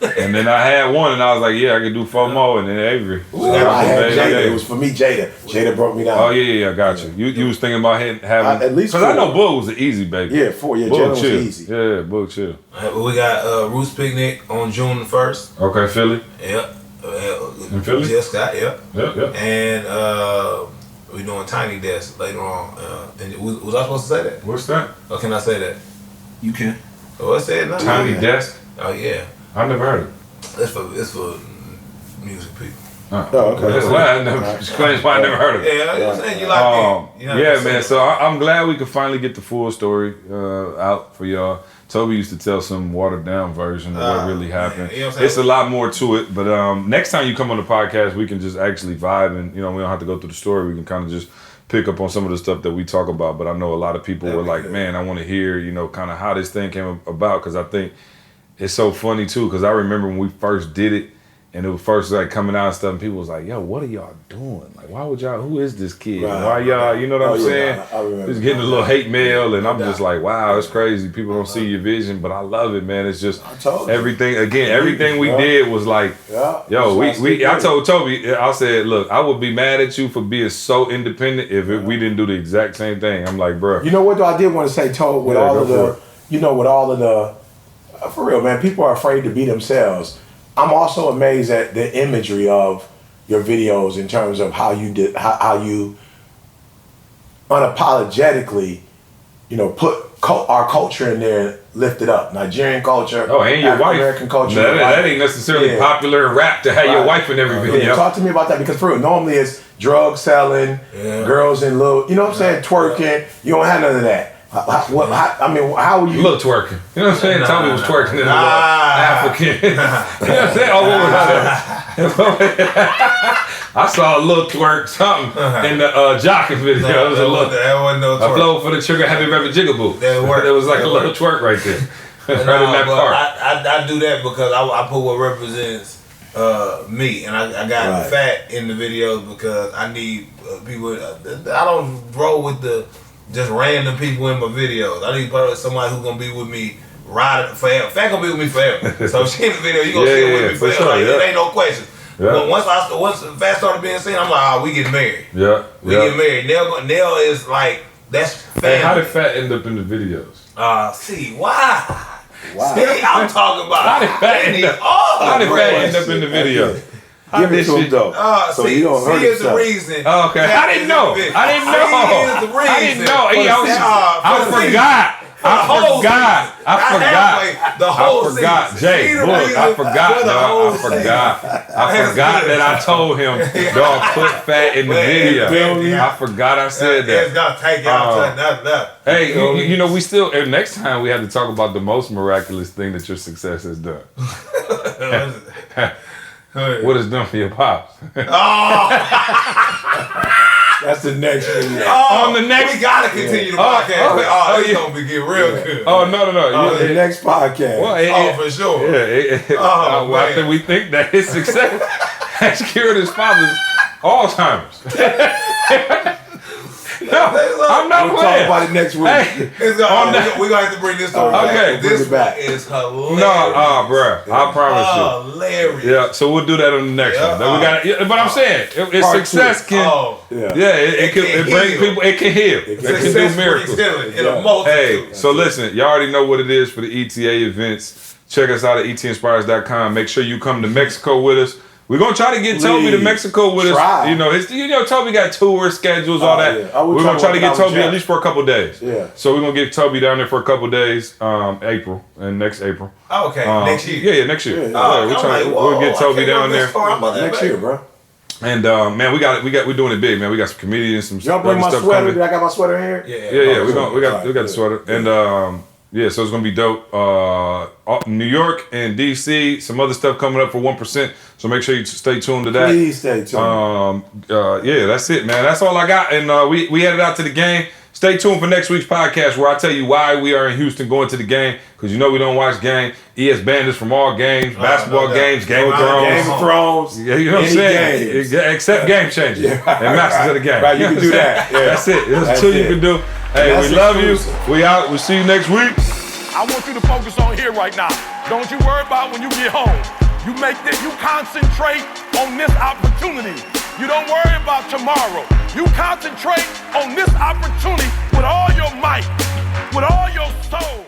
And then I had one, and I was like, yeah, I could do 4 more, and then Avery. I had Jada. It was for me, Jada. Jada broke me down. Oh yeah, I got you. You was thinking about having at least 4. Because I know Bull was an easy baby. Yeah, 4. Yeah, Jada was easy. Yeah, Bull chill. We got Roots Picnic on June 1st. Okay, Philly. Yep. In Philly? Just got, Yep. And we're doing Tiny Desk later on. And was I supposed to say that? What's that? Or can I say that? You can. Oh, I said nothing. Tiny Desk? Oh yeah. I never heard it. It's for music people. Oh, okay. That's why I never explains why I never heard of it. Yeah, I'm saying you like it. Yeah, man. So I'm glad we could finally get the full story out for y'all. Tobe used to tell some watered down version of what really happened. You know what it's a lot more to it, but next time you come on the podcast, we can just actually vibe, and we don't have to go through the story. We can kind of just pick up on some of the stuff that we talk about. But I know a lot of people were like, man, I want to hear, kind of how this thing came about, because I think it's so funny too, because I remember when we first did it, and it was first like coming out and stuff, and people was like, yo, what are y'all doing? Like, why would y'all, who is this kid? Right, why y'all, you know what I'm saying? I remember. Just getting a little hate mail, and I'm just like, wow, it's crazy. People don't see your vision, but I love it, man. It's just everything we did was like, I told Tobe, I said, look, I would be mad at you for being so independent if we didn't do the exact same thing. I'm like, bro. You know what though, I did want to say, Tobe, with all of the, for real, man, people are afraid to be themselves. I'm also amazed at the imagery of your videos in terms of how you unapologetically, put our culture in there, and lift it up. Nigerian culture, and your wife. American culture. That ain't necessarily popular in rap to have your wife in every video. Talk to me about that, because for real, normally it's drug selling, girls in little, twerking. You don't have none of that. How were you? Little twerking. You know what I'm saying? Tobe was twerking in a little African. You know what I'm saying? I saw a little twerk something in the Jockin video. It was a little. That wasn't no twerk. I flow for the trigger, happy rapper jigaboo. That worked. It was like a little twerk right there. Right in that part. I do that because I put what represents me, and I got fat in the videos because I need people. I don't roll with the just random people in my videos. I need somebody who's gonna be with me riding forever. Fat gonna be with me forever. So she in the video, you gonna sit with me forever. Sure, it ain't no question. But once Fat started being seen, I'm like, we getting married. We getting married. Nell is like, that's family. Hey, how did Fat end up in the videos? See, why? See, I'm talking about how did Fat end up in the video? Give it to him though. So you don't hurt yourself. The reason. Okay. I didn't know. I forgot. Jay, look, I forgot that I told him, dog, put Fat in the video. I forgot I said that. It's gonna take y'all to Hey, we still, and next time we have to talk about the most miraculous thing that your success has done. What it's done for your pops. That's the next video. On the next, we gotta continue the podcast. It's gonna get real good. Oh no. The next podcast. Well, for sure. Yeah. I think we think that his success has cured his father's Alzheimer's. No, I'm not We'll playing. talk about it next week. Hey, we're gonna have to bring this story back. Okay. This Bring it back. is hilarious. No, bruh. I promise you. Hilarious. Yeah, so we'll do that on the next one. Then we got. But I'm saying, if Part success two. can. It can bring people. It can heal. It can do miracles. In a multitude. Hey, so listen, y'all already know what it is for the ETA events. Check us out at etinspires.com. Make sure you come to Mexico with us. We're gonna try to get Tobe to Mexico with us. You know, Tobe got tour schedules, all that. Yeah. We're gonna try to get Tobe at least for a couple days. Yeah. So we're gonna get Tobe down there for a couple days, April and next April. Okay, next year. Yeah, next year. Yeah. We'll get Tobe down there. Next year, bro. And man, we're doing it big, man. We got some comedians, some Y'all bring my stuff sweater. coming. I got my sweater here. Yeah. We got the sweater, and so it's gonna be dope. New York and DC, some other stuff coming up for 1%. So make sure you stay tuned to that. Please stay tuned. That's it, man. That's all I got. And we headed out to the game. Stay tuned for next week's podcast where I tell you why we are in Houston going to the game. Because you know we don't watch game. ES banned us from all games, basketball games, Game of Thrones. Game of Thrones. Yeah, you know what I'm saying? Except Game Changers and Masters of the Game. Right, you can do that. Yeah. That's it. That's two you can do. Hey, we love you. We out. We'll see you next week. I want you to focus on here right now. Don't you worry about when you get home. You concentrate on this opportunity. You don't worry about tomorrow. You concentrate on this opportunity with all your might, with all your soul.